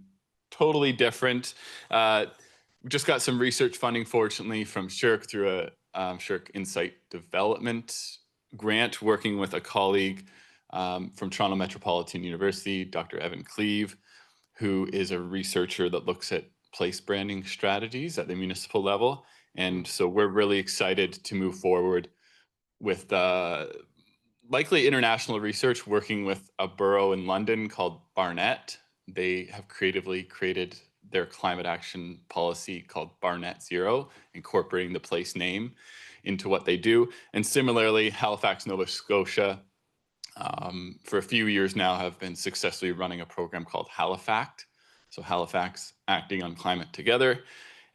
totally different. We just got some research funding, fortunately, from SSHRC through a SSHRC Insight Development grant, working with a colleague from Toronto Metropolitan University, Dr. Evan Cleave, who is a researcher that looks at place branding strategies at the municipal level. And so we're really excited to move forward with likely international research, working with a borough in London called Barnet. They have creatively created their climate action policy called Barnet Zero, incorporating the place name into what they do. And similarly, Halifax, Nova Scotia, for a few years now, have been successfully running a program called Halifact. So Halifax acting on climate together.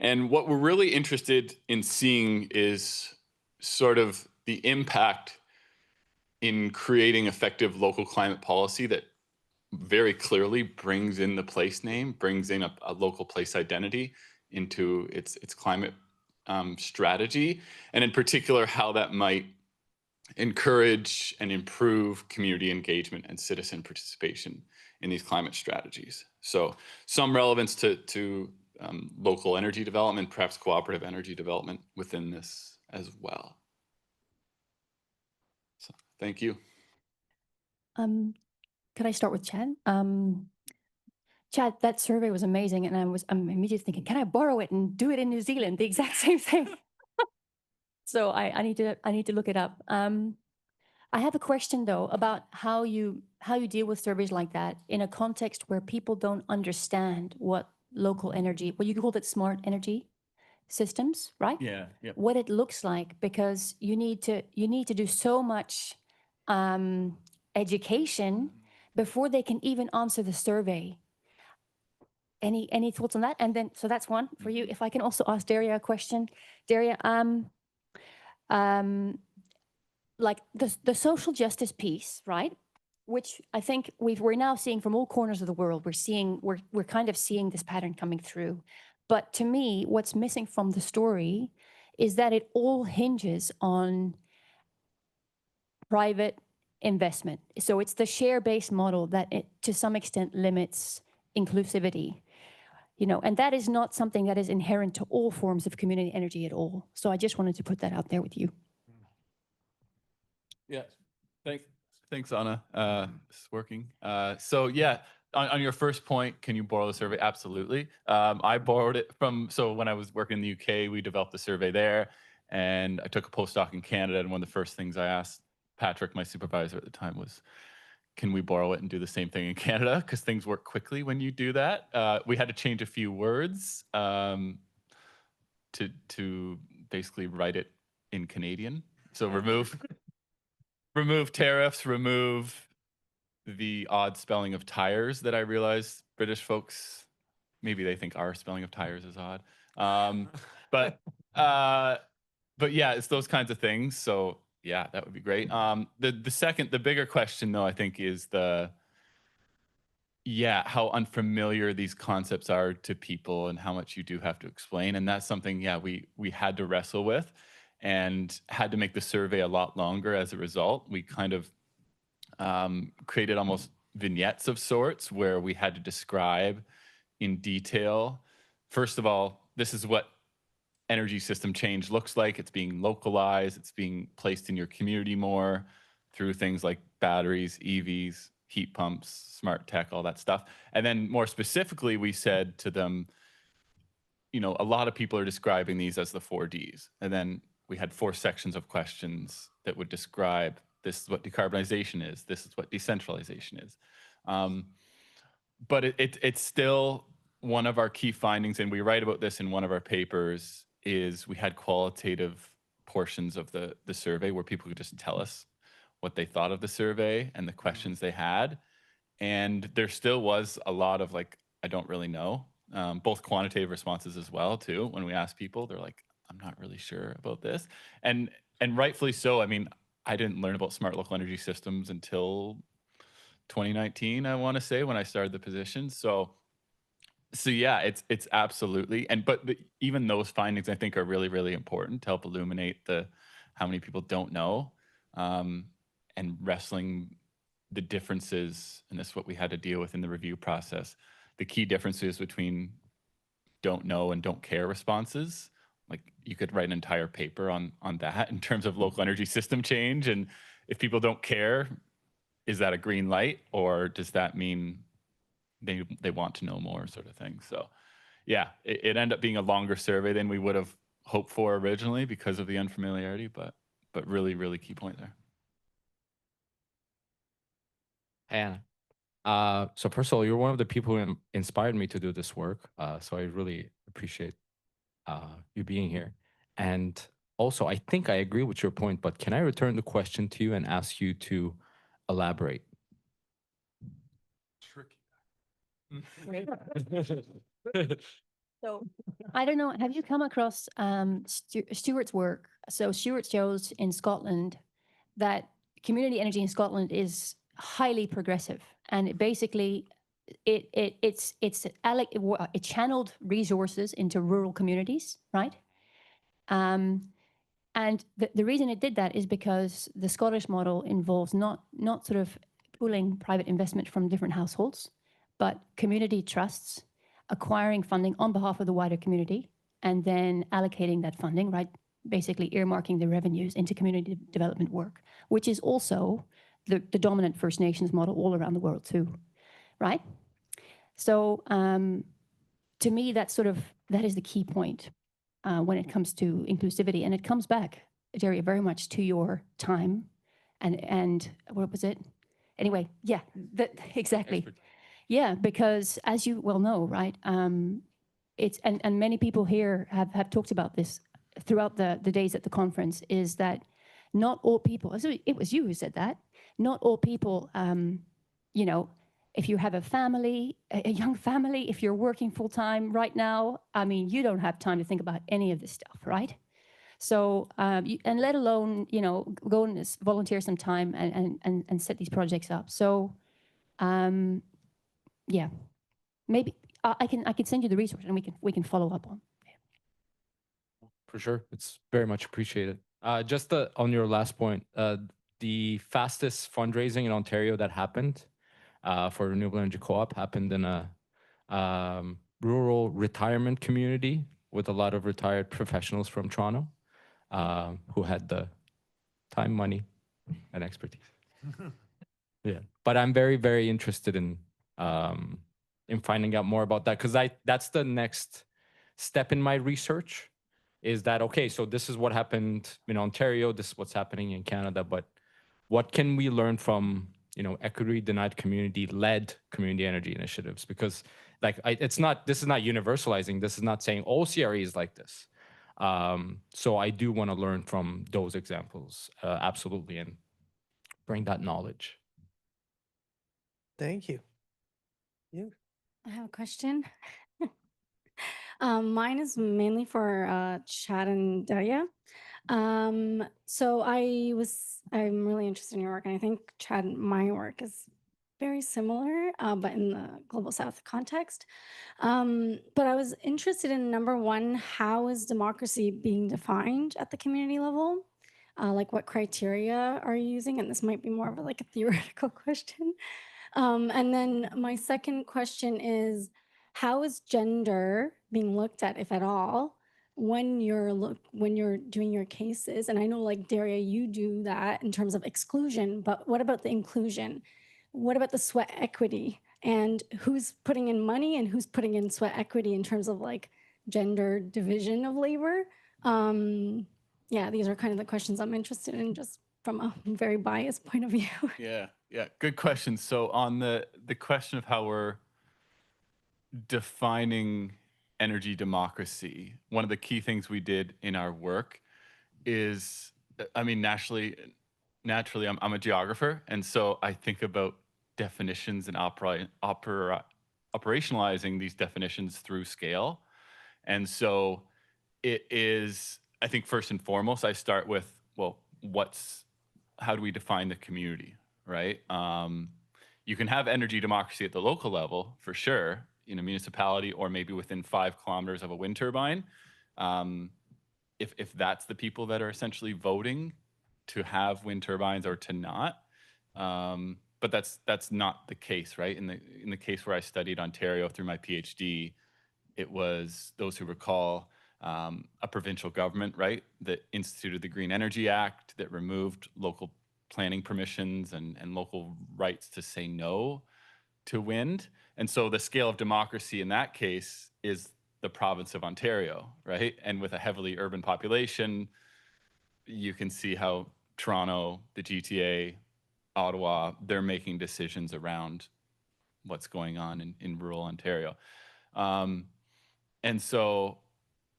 And what we're really interested in seeing is sort of the impact in creating effective local climate policy that very clearly brings in the place name, brings in a local place identity into its climate strategy, and in particular, how that might encourage and improve community engagement and citizen participation in these climate strategies. So some relevance to local energy development, perhaps cooperative energy development within this as well. So thank you. Could I start with Chad? Chad, that survey was amazing, and I'm immediately thinking, can I borrow it and do it in New Zealand? The exact same thing. So I need to look it up. I have a question though about how you deal with surveys like that in a context where people don't understand what local energy, well, you called it smart energy systems, right? Yeah. Yep. What it looks like, because you need to do so much education before they can even answer the survey. Any thoughts on that? And then, so that's one for you. If I can also ask Daria a question. Daria, like the social justice piece, right? Which I think we're now seeing from all corners of the world. We're kind of seeing this pattern coming through. But to me, what's missing from the story is that it all hinges on private investment. So it's the share-based model that to some extent limits inclusivity, and that is not something that is inherent to all forms of community energy at all. So I just wanted to put that out there with you. Yeah, thanks, Anna. It's working. So yeah, on your first point, can you borrow the survey? Absolutely. I borrowed it so when I was working in the UK, we developed a survey there, and I took a postdoc in Canada. And one of the first things I asked Patrick, my supervisor at the time, was, can we borrow it and do the same thing in Canada? Because things work quickly when you do that. We had to change a few words to basically write it in Canadian. So remove tariffs, remove the odd spelling of tires that I realized British folks, maybe they think our spelling of tires is odd. But yeah, it's those kinds of things. So yeah, that would be great. The bigger question though, I think, is how unfamiliar these concepts are to people and how much you do have to explain. And that's something, we had to wrestle with and had to make the survey a lot longer as a result. We kind of created almost vignettes of sorts where we had to describe in detail, first of all, this is what energy system change looks like. It's being localized. It's being placed in your community more through things like batteries, EVs, heat pumps, smart tech, all that stuff. And then more specifically, we said to them, a lot of people are describing these as the 4Ds. And then we had 4 sections of questions that would describe, this is what decarbonization is. This is what decentralization is. But it's still one of our key findings, and we write about this in one of our papers, is we had qualitative portions of the survey where people could just tell us what they thought of the survey and the questions they had. And there still was a lot of I don't really know, both quantitative responses as well too. When we asked people, they're like, I'm not really sure about this. And rightfully so. I mean, I didn't learn about smart local energy systems until 2019, I want to say, when I started the position. So yeah, it's absolutely. But even those findings, I think, are really, really important to help illuminate how many people don't know, and wrestling the differences. And this is what we had to deal with in the review process. The key differences between don't know and don't care responses. You could write an entire paper on that in terms of local energy system change. And if people don't care, is that a green light, or does that mean they want to know more, sort of thing? So yeah, it ended up being a longer survey than we would have hoped for originally because of the unfamiliarity, but really, really key point there. Hannah. So first of all, you're one of the people who inspired me to do this work. So I really appreciate you being here. And also, I think I agree with your point, but can I return the question to you and ask you to elaborate? Tricky. So I don't know, have you come across Stuart's work? So Stuart shows in Scotland that community energy in Scotland is highly progressive, and it basically it channeled resources into rural communities, right? And the reason it did that is because the Scottish model involves not sort of pooling private investment from different households, but community trusts acquiring funding on behalf of the wider community and then allocating that funding, right? Basically earmarking the revenues into community development work, which is also the dominant First Nations model all around the world too, right? So to me, that is the key point when it comes to inclusivity. And it comes back, Jerry, very much to your time and what was it? Anyway, yeah, exactly. Expert. Yeah, because as you well know, right, it's and many people here have talked about this throughout the days at the conference, is that not all people, it was you who said that, not all people, if you have a family, a young family, if you're working full time right now, I mean, you don't have time to think about any of this stuff, right? So, and let alone, go and volunteer some time and set these projects up. So, yeah, maybe I can send you the resource and we can follow up on. For sure, it's very much appreciated. Just on your last point, the fastest fundraising in Ontario that happened for renewable energy co-op happened in a rural retirement community with a lot of retired professionals from Toronto who had the time, money, and expertise. Yeah, but I'm very, very interested in in finding out more about that, because that's the next step in my research. Is that okay? So this is what happened in Ontario. This is what's happening in Canada. But what can we learn from equity denied community led community energy initiatives? Because like this is not universalizing. This is not saying all CRE is like this. So I do want to learn from those examples, absolutely, and bring that knowledge. Thank you. You. I have a question. Mine is mainly for Chad and Daria. So I'm really interested in your work, and I think Chad, my work is very similar, but in the Global South context. But I was interested in number one, how is democracy being defined at the community level? Like what criteria are you using? And this might be more of a theoretical question. And then my second question is, how is gender being looked at, if at all, when you're doing your cases? And I know, like Daria, you do that in terms of exclusion, but what about the inclusion? What about the sweat equity? And who's putting in money and who's putting in sweat equity in terms of like gender division of labor? Yeah, these are kind of the questions I'm interested in, just from a very biased point of view. Yeah, good question. So on the question of how we're defining energy democracy, one of the key things we did in our work is, I mean, naturally, I'm a geographer, and so I think about definitions and operationalizing these definitions through scale. And so it is, I think, first and foremost, I start with, well, how do we define the community, right? You can have energy democracy at the local level, for sure, in a municipality or maybe within 5 kilometers of a wind turbine. If that's the people that are essentially voting to have wind turbines or to not. But that's not the case, right? In the case where I studied Ontario through my PhD, it was, those who recall, a provincial government, right, that instituted the Green Energy Act, that removed local planning permissions and local rights to say no to wind. And so the scale of democracy in that case is the province of Ontario, right? And with a heavily urban population, you can see how Toronto, the GTA, Ottawa, they're making decisions around what's going on in rural Ontario. And so,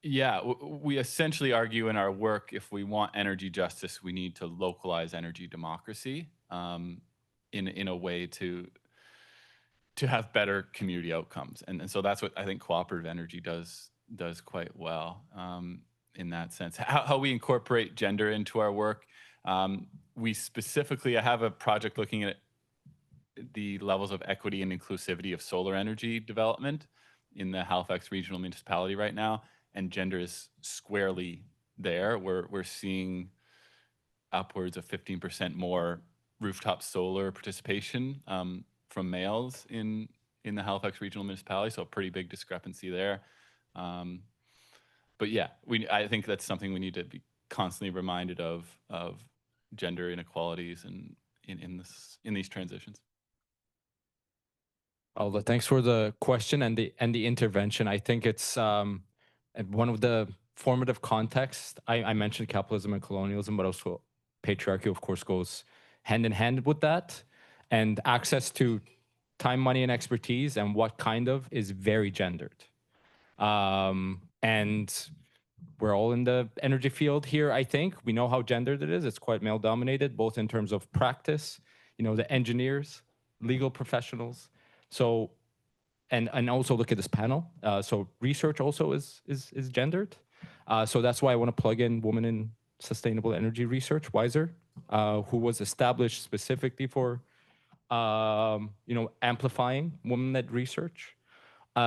yeah, we essentially argue in our work, if we want energy justice, we need to localize energy democracy in a way to have better community outcomes. And so that's what I think cooperative energy does quite well in that sense. How we incorporate gender into our work. We specifically, I have a project looking at the levels of equity and inclusivity of solar energy development in the Halifax Regional Municipality right now, and gender is squarely there. We're seeing upwards of 15% more rooftop solar participation from males in the Halifax Regional Municipality, so a pretty big discrepancy there. But yeah, I think that's something we need to be constantly reminded of gender inequalities and in these transitions. Well, thanks for the question and the intervention. I think it's one of the formative contexts. I mentioned capitalism and colonialism, but also patriarchy, of course, goes hand in hand with that. And access to time, money, and expertise, and what kind of, is very gendered. And we're all in the energy field here, I think. We know how gendered it is. It's quite male dominated, both in terms of practice, the engineers, legal professionals. So, and also look at this panel. So research also is gendered. So that's why I want to plug in Women in Sustainable Energy Research, WISER, who was established specifically for, amplifying women-led research.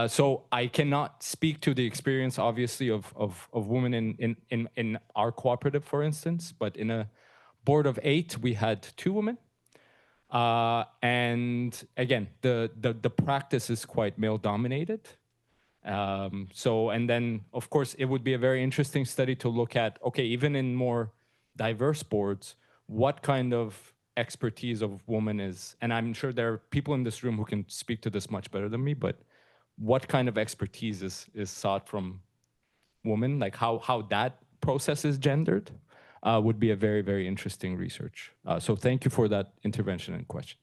So I cannot speak to the experience, obviously, of women in our cooperative, for instance, but in a board of 8, we had 2 women. And again, the practice is quite male dominated. So, and then of course, it would be a very interesting study to look at, okay, even in more diverse boards, what kind of expertise of women is, and I'm sure there are people in this room who can speak to this much better than me, but what kind of expertise is sought from women, like how that process is gendered, would be a very, very interesting research. So thank you for that intervention and question.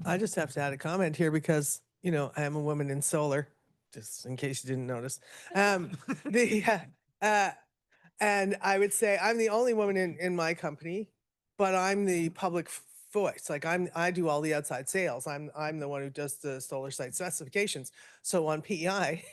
I just have to add a comment here because, you know, I am a woman in solar, just in case you didn't notice. And I would say I'm the only woman in my company, but I'm the public voice. Like I do all the outside sales. I'm the one who does the solar site specifications. So on PEI,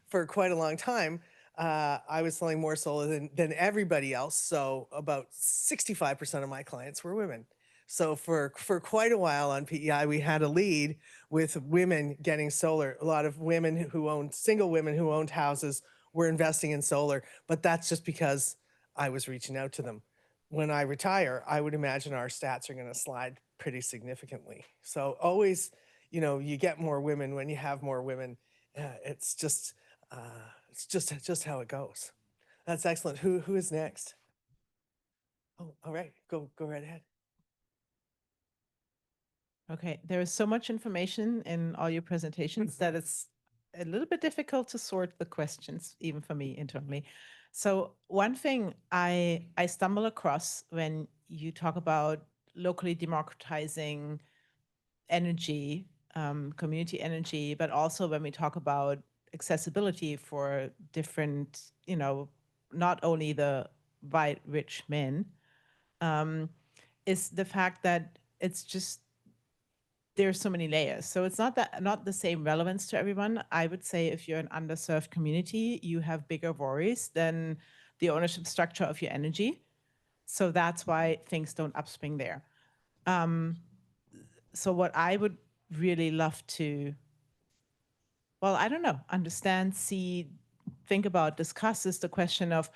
for quite a long time, I was selling more solar than everybody else. So about 65% of my clients were women. So for quite a while on PEI, we had a lead with women getting solar. A lot of women who owned, single women who owned houses were investing in solar, but that's just because I was reaching out to them. When I retire, I would imagine our stats are going to slide pretty significantly. So always, you know, you get more women when you have more women. It's just how it goes. That's excellent. Who is next? Oh, all right. Go right ahead. Okay, there is so much information in all your presentations that it's a little bit difficult to sort the questions, even for me internally. So one thing I stumble across when you talk about locally democratizing energy, community energy, but also when we talk about accessibility for different, you know, not only the white rich men, is the fact that it's just there's so many layers. So it's not the same relevance to everyone. I would say if you're an underserved community, you have bigger worries than the ownership structure of your energy. So that's why things don't upswing there. So what I would really love to, well, I don't know, understand, see, think about, discuss is the question of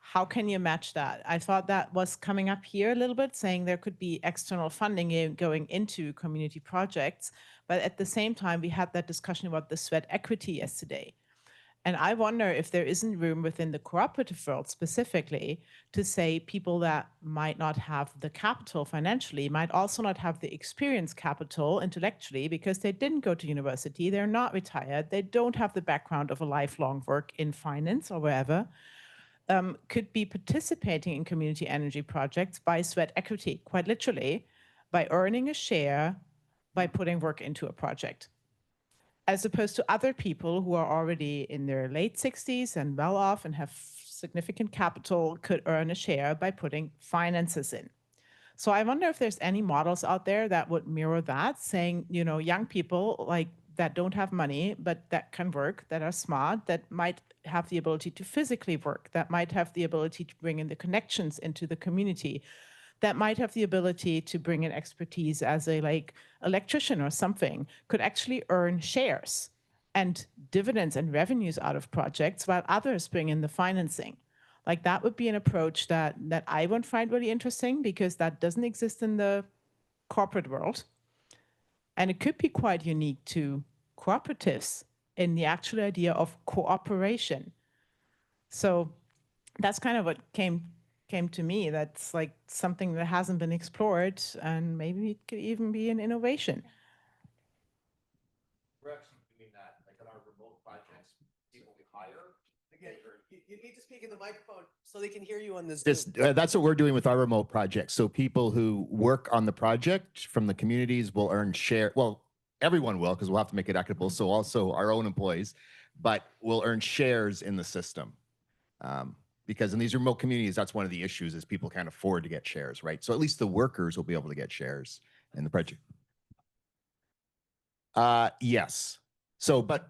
how can you match that? I thought that was coming up here a little bit, saying there could be external funding going into community projects. But at the same time, we had that discussion about the sweat equity yesterday. And I wonder if there isn't room within the cooperative world specifically to say people that might not have the capital financially might also not have the experience capital intellectually because they didn't go to university, they're not retired, they don't have the background of a lifelong work in finance or wherever, could be participating in community energy projects by sweat equity, quite literally, by earning a share by putting work into a project, as opposed to other people who are already in their late 60s and well off and have significant capital could earn a share by putting finances in. So I wonder if there's any models out there that would mirror that, saying, you know, young people like that don't have money, but that can work, that are smart, that might have the ability to physically work, that might have the ability to bring in the connections into the community, that might have the ability to bring in expertise as a like electrician or something, could actually earn shares and dividends and revenues out of projects while others bring in the financing. Like that would be an approach that I would find really interesting because that doesn't exist in the corporate world. And it could be quite unique to cooperatives in the actual idea of cooperation. So that's kind of what came to me. That's like something that hasn't been explored, and maybe it could even be an innovation. We're actually doing that, like on our remote projects, people we hire. Again, you need to speak in the microphone so they can hear you on this Zoom. That's what we're doing with our remote projects. So people who work on the project from the communities will earn share. Well, everyone will, because we'll have to make it equitable. So also our own employees, but we'll earn shares in the system. Because in these remote communities, that's one of the issues is people can't afford to get shares, right? So at least the workers will be able to get shares in the project. Yes. So, but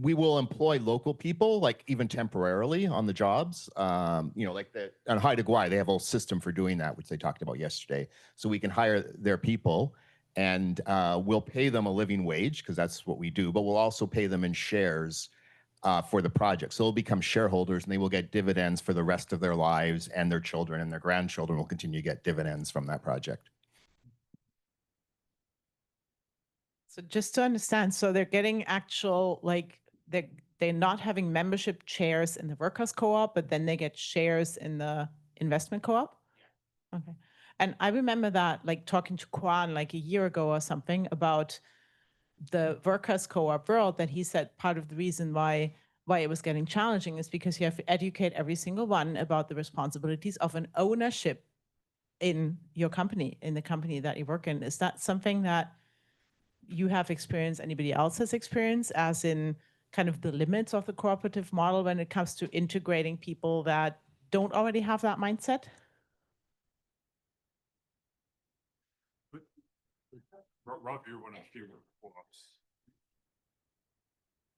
we will employ local people, like even temporarily on the jobs. You know, like on Haida Gwaii, they have a whole system for doing that, which they talked about yesterday. So we can hire their people and we'll pay them a living wage because that's what we do, but we'll also pay them in shares for the project. So they'll become shareholders and they will get dividends for the rest of their lives, and their children and their grandchildren will continue to get dividends from that project. So just to understand, so they're getting actual, like they're not having membership shares in the workers co-op, but then they get shares in the investment co-op? Yeah. Okay. And I remember that, like talking to Kwan like a year ago or something about the workers co-op world, that he said part of the reason why it was getting challenging is because you have to educate every single one about the responsibilities of an ownership in your company, in the company that you work in. Is that something that you have experienced, anybody else has experienced, as in kind of the limits of the cooperative model when it comes to integrating people that don't already have that mindset? Rob, you're one of the few co-ops.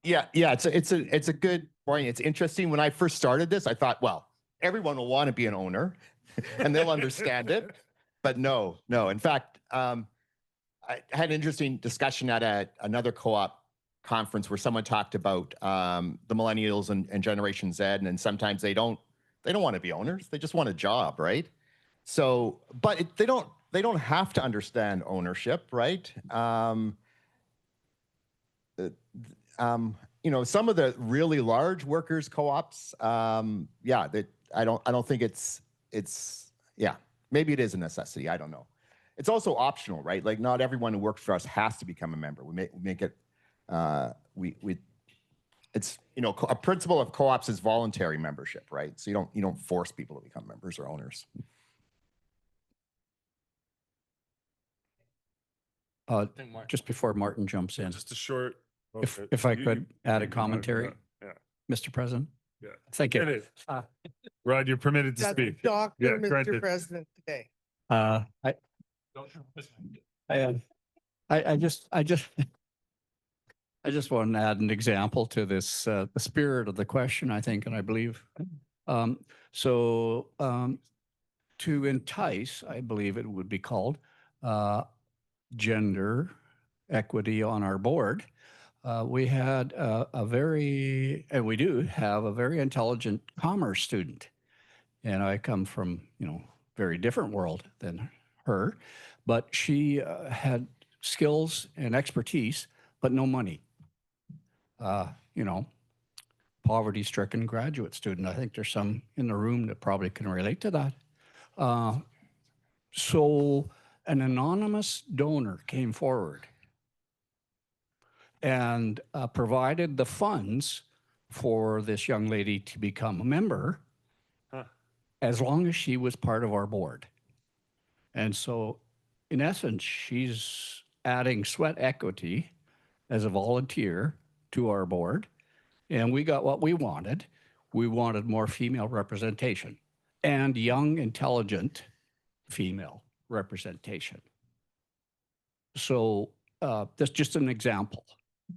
Yeah, it's a good point. It's interesting. When I first started this, I thought, well, everyone will want to be an owner and they'll understand it. But no. In fact, I had an interesting discussion at another co-op conference where someone talked about the millennials and Generation Z, and then sometimes they don't want to be owners. They just want a job, right? So, but they don't have to understand ownership, right? You know, some of the really large workers co-ops, yeah, that I don't think it's yeah, maybe it is a necessity. I don't know. It's also optional, right? Like not everyone who works for us has to become a member. We make it it's, you know, a principle of co-ops is voluntary membership, right? So you don't force people to become members or owners. Just before Martin jumps in, Just a short. if I could add a commentary, Yeah. Mr. President. Yeah. Thank you. It is. Rod, you're permitted to Got the speak. doctor, Yeah, Mr. granted. President, today. I just want to add an example to this, the spirit of the question, I think, and I believe. To entice, I believe it would be called, gender equity on our board, we had and we do have a very intelligent commerce student. And I come from, you know, very different world than her, but she had skills and expertise, but no money. You know, poverty-stricken graduate student. I think there's some in the room that probably can relate to that. So an anonymous donor came forward and provided the funds for this young lady to become a member, as long as she was part of our board. And so in essence, she's adding sweat equity as a volunteer to our board. And we got what we wanted. We wanted more female representation and young, intelligent female representation. So that's just an example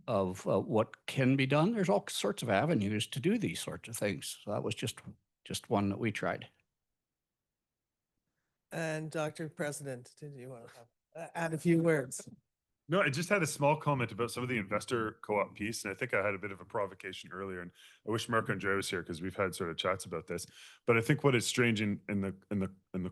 of what can be done. There's all sorts of avenues to do these sorts of things. So that was just one that we tried. And Dr. President, did you want to add a few words? No, I just had a small comment about some of the investor co-op piece, and I think I had a bit of a provocation earlier, and I wish Marco Andre was here because we've had sort of chats about this. But I think what is strange in the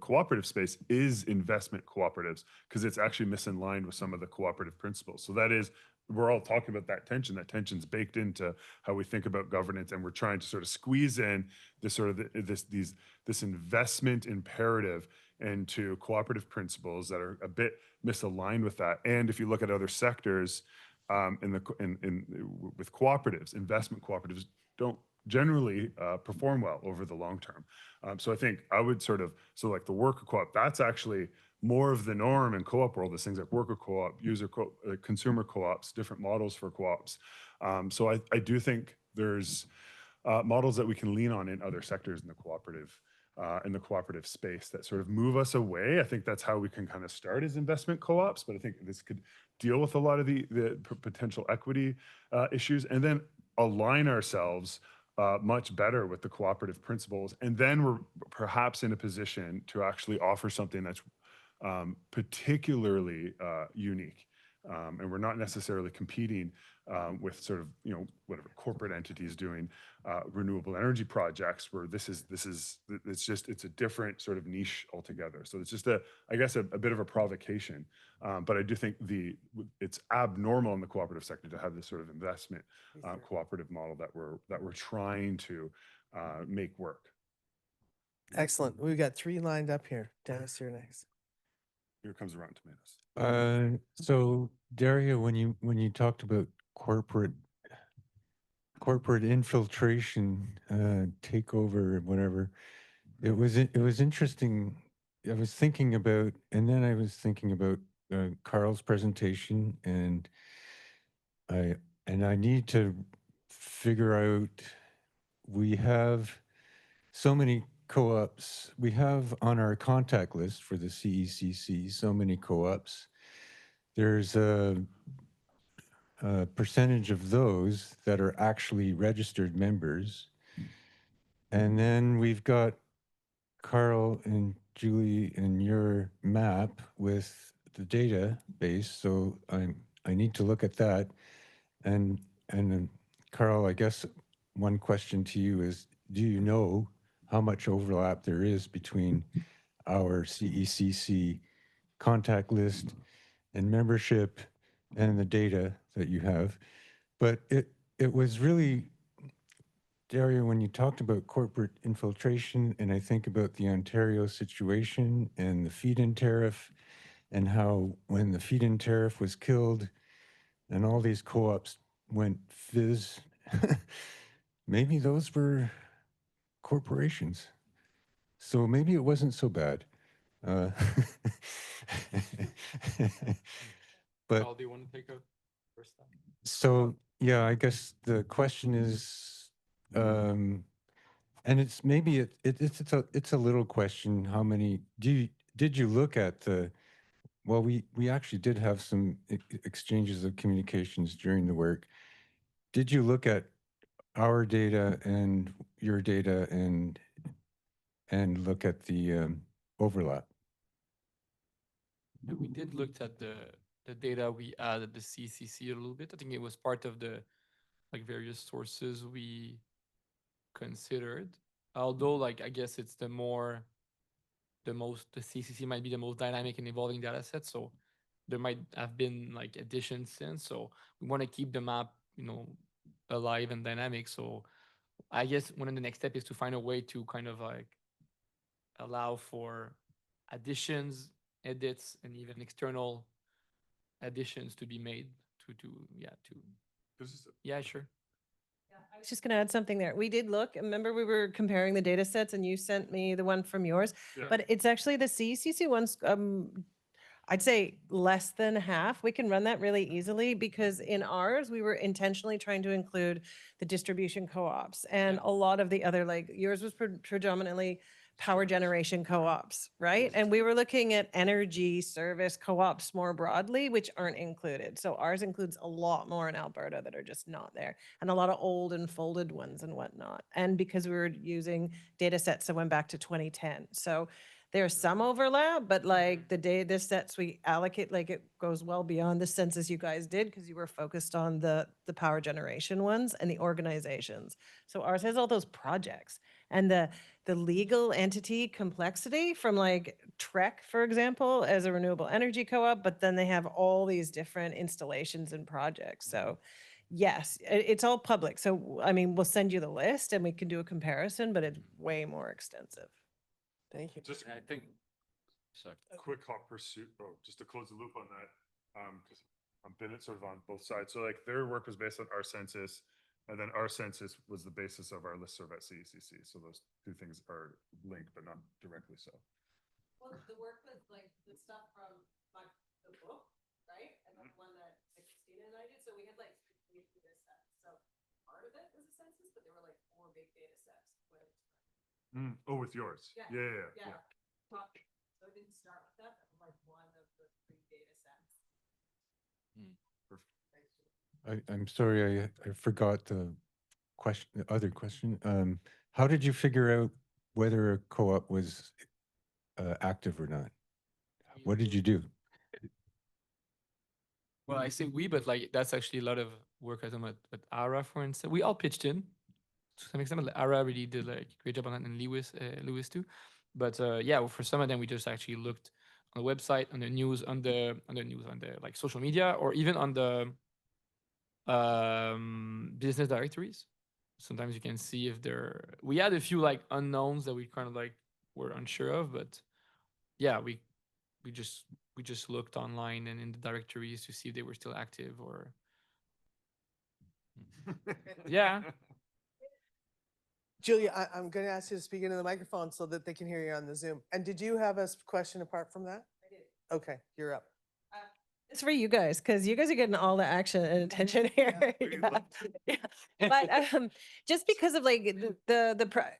cooperative space is investment cooperatives, because it's actually misaligned with some of the cooperative principles. So that is, we're all talking about that tension. That tension's baked into how we think about governance, and we're trying to sort of squeeze in this sort of this investment imperative into cooperative principles that are a bit misaligned with that. And if you look at other sectors with cooperatives, investment cooperatives don't generally perform well over the long term. So I think I would like the worker co-op, that's actually more of the norm in co-op world, is things like worker co-op, consumer co-ops, different models for co-ops. So I do think there's models that we can lean on in other sectors in the cooperative space that sort of move us away. I think that's how we can kind of start as investment co-ops, but I think this could deal with a lot of the potential equity issues, and then align ourselves much better with the cooperative principles. And then we're perhaps in a position to actually offer something that's particularly unique. And we're not necessarily competing with sort of, you know, whatever corporate entities doing renewable energy projects, where it's a different sort of niche altogether. So it's just I guess a bit of a provocation. But I do think it's abnormal in the cooperative sector to have this sort of investment cooperative model that we're trying to make work. Excellent. We've got three lined up here. Dennis, you're next. Here comes the Rotten Tomatoes. So Daria, when you talked about corporate infiltration, takeover, whatever, it was interesting. I was thinking about, and then I was thinking about Carl's presentation, and I need to figure out. We have so many co-ops. We have on our contact list for the CECC so many co-ops. There's a percentage of those that are actually registered members. And then we've got Carl and Julie and your map with the database. So I need to look at that. And then Carl, I guess one question to you is, do you know how much overlap there is between our CECC contact list and membership and the data that you have? But it was really, Daria, when you talked about corporate infiltration, and I think about the Ontario situation and the feed-in tariff, and how when the feed-in tariff was killed and all these co-ops went fizz, maybe those were corporations. So maybe it wasn't so bad. But Carl, do you want to take a first step? so, yeah, I guess the question is, and it's maybe it's a little question. How many did you look at the? Well, we actually did have some exchanges of communications during the work. Did you look at our data and your data and look at the overlap? We did look at the data we added the CCC a little bit. I think it was part of the like various sources we considered. Although like I guess it's the CCC might be the most dynamic and evolving data set. So there might have been like additions since. So we want to keep the map, alive and dynamic. So I guess one of the next step is to find a way to kind of like allow for additions, edits, and even external additions to be made yeah, sure. I was just going to add something there. We did look. Remember, we were comparing the data sets, and you sent me the one from yours. Yeah. But it's actually the CECC ones. I'd say less than half. We can run that really easily because in ours, we were intentionally trying to include the distribution co-ops and a lot of the other, like yours was predominantly power generation co-ops, right? And we were looking at energy service co-ops more broadly, which aren't included. So ours includes a lot more in Alberta that are just not there, and a lot of old and folded ones and whatnot. And because we were using data sets that went back to 2010. So there's some overlap, but like the data sets we allocate, like it goes well beyond the census you guys did because you were focused on the power generation ones and the organizations. So ours has all those projects and the legal entity complexity from like Trek, for example, as a renewable energy co-op, but then they have all these different installations and projects. So yes, it's all public. So, I mean, we'll send you the list and we can do a comparison, but it's way more extensive. Thank you. Just I think quick hot pursuit. Oh, just to close the loop on that, because I've been sort of on both sides. So like their work was based on our census, and then our census was the basis of our listserv at CECC. So those two things are linked, but not directly so. Well, the work was like the stuff from the book, right? And then one that Christina and I did. So we had like 3 data sets. So part of it was a census, but there were like 4 big data sets. Oh, with yours. Yeah. Yeah. So it didn't start with that, but like one of the 3 data sets. I'm sorry, I forgot the question, the other question. How did you figure out whether a co-op was active or not? What did you do? Well, I say we, but like that's actually a lot of work I've done with ARA, for instance. We all pitched in to some extent. Like, ARA really did like a great job on that, and Lewis too. But yeah, for some of them, we just actually looked on the website, on the news, on the like social media, or even on the business directories. Sometimes you can see if we had a few like unknowns that we kind of like were unsure of, but yeah, we we just looked online and in the directories to see if they were still active or. Yeah. Julia, I'm going to ask you to speak into the microphone so that they can hear you on the Zoom. And did you have a question apart from that? I did. Okay, you're up. It's for you guys because you guys are getting all the action and attention here. Yeah. But just because of like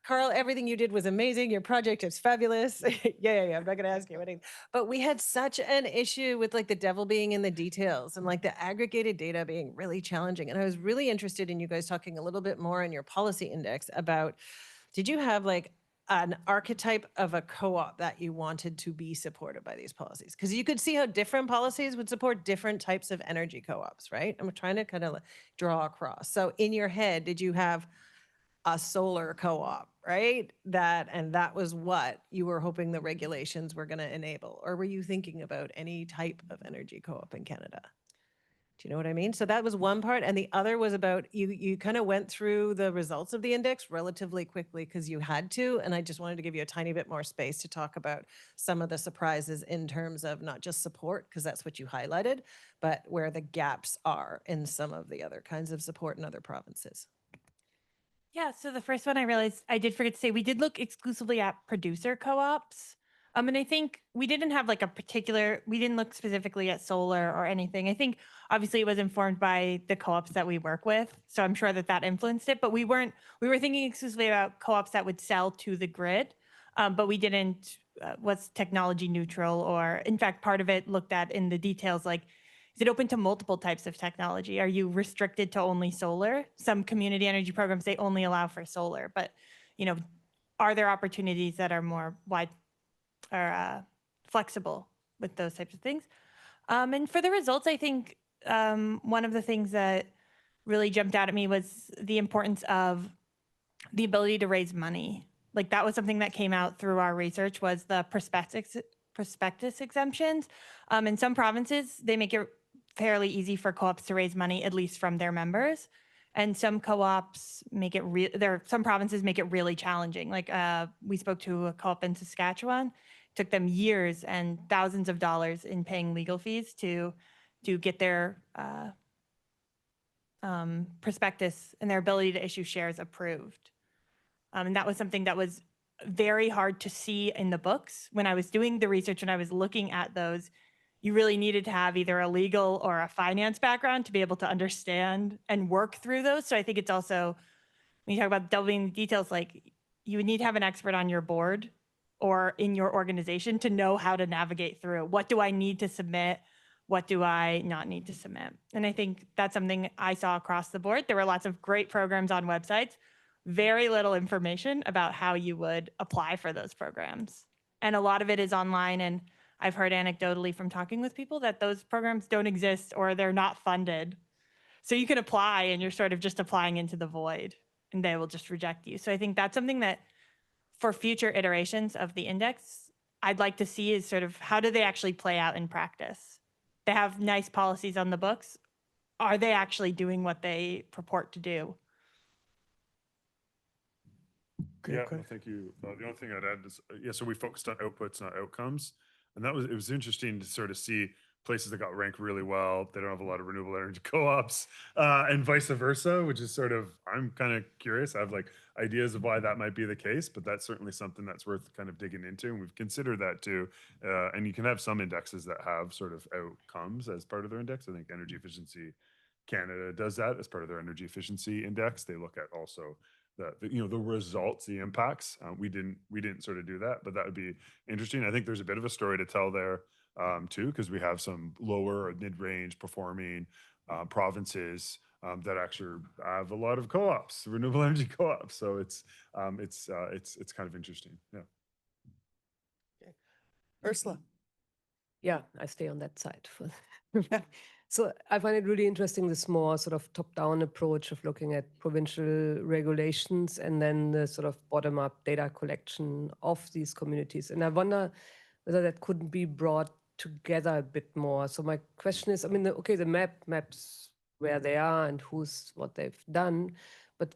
Carl, everything you did was amazing. Your project is fabulous. Yeah. I'm not gonna ask you anything. But we had such an issue with like the devil being in the details and like the aggregated data being really challenging. And I was really interested in you guys talking a little bit more in your policy index about, did you have like an archetype of a co-op that you wanted to be supported by these policies? Because you could see how different policies would support different types of energy co-ops, right? I'm trying to kind of draw across. So in your head, did you have a solar co-op, right? That was what you were hoping the regulations were going to enable? Or were you thinking about any type of energy co-op in Canada? Do you know what I mean? So that was one part. And the other was about you kind of went through the results of the index relatively quickly because you had to. And I just wanted to give you a tiny bit more space to talk about some of the surprises in terms of not just support, because that's what you highlighted, but where the gaps are in some of the other kinds of support in other provinces. Yeah, so the first one I realized I did forget to say, we did look exclusively at producer co-ops. And I think we didn't have like we didn't look specifically at solar or anything. I think obviously it was informed by the co-ops that we work with. So I'm sure that influenced it, but we were thinking exclusively about co-ops that would sell to the grid. But we didn't, was technology neutral, or in fact, part of it looked at in the details, like, is it open to multiple types of technology? Are you restricted to only solar? Some community energy programs, they only allow for solar, but are there opportunities that are more wide or flexible with those types of things? And for the results, I think one of the things that really jumped out at me was the importance of the ability to raise money. Like that was something that came out through our research, was the prospectus exemptions. In some provinces, they make it fairly easy for co-ops to raise money, at least from their members. And some co-ops make it some provinces make it really challenging. Like we spoke to a co-op in Saskatchewan. It took them years and thousands of dollars in paying legal fees to get their prospectus and their ability to issue shares approved. And that was something that was very hard to see in the books. When I was doing the research and I was looking at those, you really needed to have either a legal or a finance background to be able to understand and work through those. So I think it's also, when you talk about delving into details, like you would need to have an expert on your board or in your organization to know how to navigate through. What do I need to submit? What do I not need to submit? And I think that's something I saw across the board. There were lots of great programs on websites, very little information about how you would apply for those programs. And a lot of it is online. And I've heard anecdotally from talking with people that those programs don't exist or they're not funded. So you can apply and you're sort of just applying into the void and they will just reject you. So I think that's something that for future iterations of the index, I'd like to see is sort of how do they actually play out in practice? They have nice policies on the books. Are they actually doing what they purport to do? Yeah, well, thank you. The only thing I'd add is, so we focused on outputs, not outcomes. And it was interesting to sort of see places that got ranked really well. They don't have a lot of renewable energy co-ops and vice versa, which is sort of, I'm kind of curious. I have like ideas of why that might be the case, but that's certainly something that's worth kind of digging into. And we've considered that too. And you can have some indexes that have sort of outcomes as part of their index. I think Energy Efficiency Canada does that as part of their energy efficiency index. They look at also the results, the impacts. We didn't sort of do that, but that would be interesting. I think there's a bit of a story to tell there too, because we have some lower or mid-range performing provinces that actually have a lot of co-ops, renewable energy co-ops. So it's kind of interesting. Yeah. Okay. Ursula. Yeah, I stay on that side. So I find it really interesting, this more sort of top-down approach of looking at provincial regulations and then the sort of bottom-up data collection of these communities. And I wonder whether that couldn't be brought together a bit more. So my question is, I mean, the map maps where they are and what they've done, but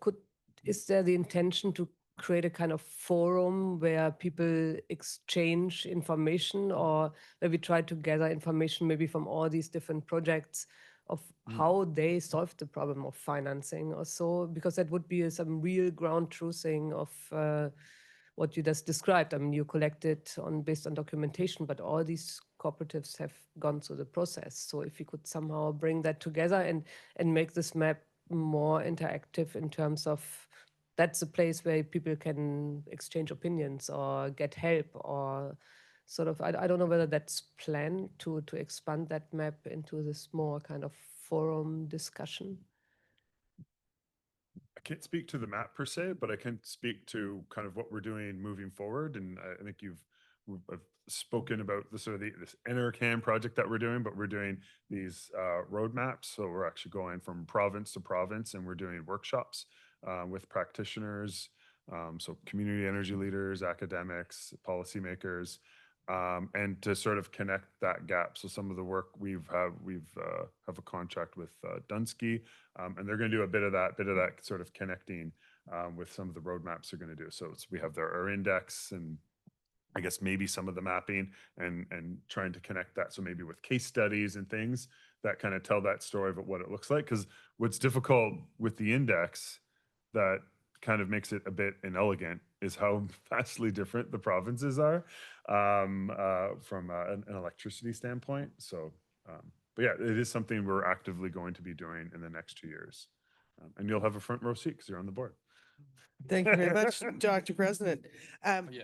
is there the intention to create a kind of forum where people exchange information, or where we try to gather information maybe from all these different projects of how they solved the problem of financing or so, because that would be some real ground truthing of what you just described. I mean, you collect it based on documentation, but all these cooperatives have gone through the process. So if you could somehow bring that together and make this map more interactive in terms of that's a place where people can exchange opinions or get help, or sort of, I don't know whether that's planned to expand that map into this more kind of forum discussion. I can't speak to the map per se, but I can speak to kind of what we're doing moving forward. And I think I've spoken about the sort of this NRCAN project that we're doing, but we're doing these roadmaps. So we're actually going from province to province, and we're doing workshops with practitioners, so community energy leaders, academics, policymakers, and to sort of connect that gap. So some of the work we've have a contract with Dunsky, and they're going to do a bit of that sort of connecting with some of the roadmaps they're going to do. So we have our index, and I guess maybe some of the mapping, and trying to connect that. So maybe with case studies and things that kind of tell that story of what it looks like. Because what's difficult with the index that kind of makes it a bit inelegant is how vastly different the provinces are from an electricity standpoint. So, but yeah, it is something we're actively going to be doing in the next 2 years. And you'll have a front row seat because you're on the board. Thank you very much, Dr. President. Yeah.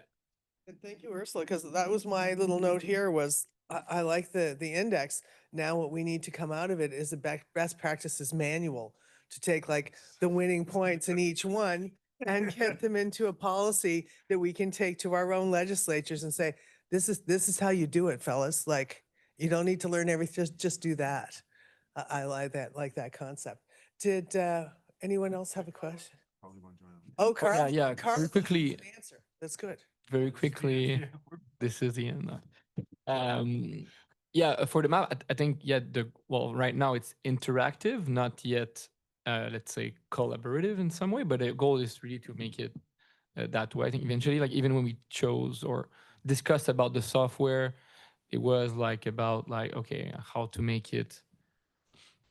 And thank you, Ursula, because that was my little note here was I like the index. Now what we need to come out of it is a best practices manual to take like the winning points in each one and get them into a policy that we can take to our own legislatures and say, this is how you do it, fellas. Like, you don't need to learn everything, just do that. I like that concept. Did anyone else have a question? Oh, Carl. Yeah, Carl very has quickly. an answer. That's good. Very quickly, this is the end. Yeah, for the map, I think, yeah, right now it's interactive, not yet, let's say, collaborative in some way, but the goal is really to make it that way. I think eventually, like even when we chose or discussed about the software, it was like about like, okay, how to make it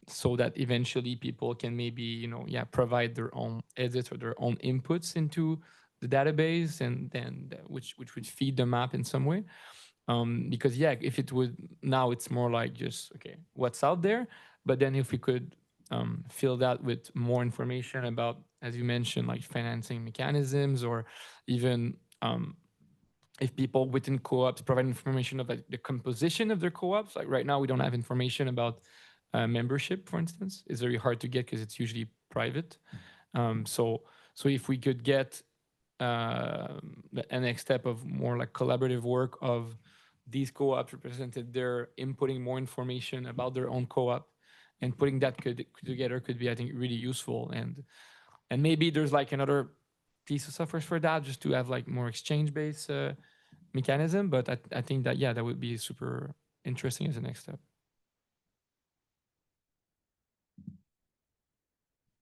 so that eventually people can maybe, provide their own edits or their own inputs into the database, and then which would feed the map in some way. Because yeah, if it would, now it's more like just, okay, what's out there. But then if we could fill that with more information about, as you mentioned, like financing mechanisms, or even if people within co-ops provide information of like the composition of their co-ops. Like right now, we don't have information about membership, for instance. It's very hard to get because it's usually private. So if we could get the next step of more like collaborative work of these co-ops represented, they're inputting more information about their own co-op, and putting that together could be, I think, really useful. And maybe there's like another piece of software for that, just to have like more exchange-based mechanism. But I think that, yeah, that would be super interesting as a next step.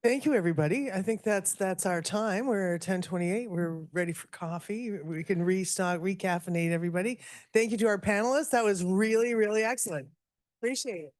Thank you, everybody. I think that's our time. We're at 10:28. We're ready for coffee. We can recaffeinate everybody. Thank you to our panelists. That was really, really excellent. Appreciate it.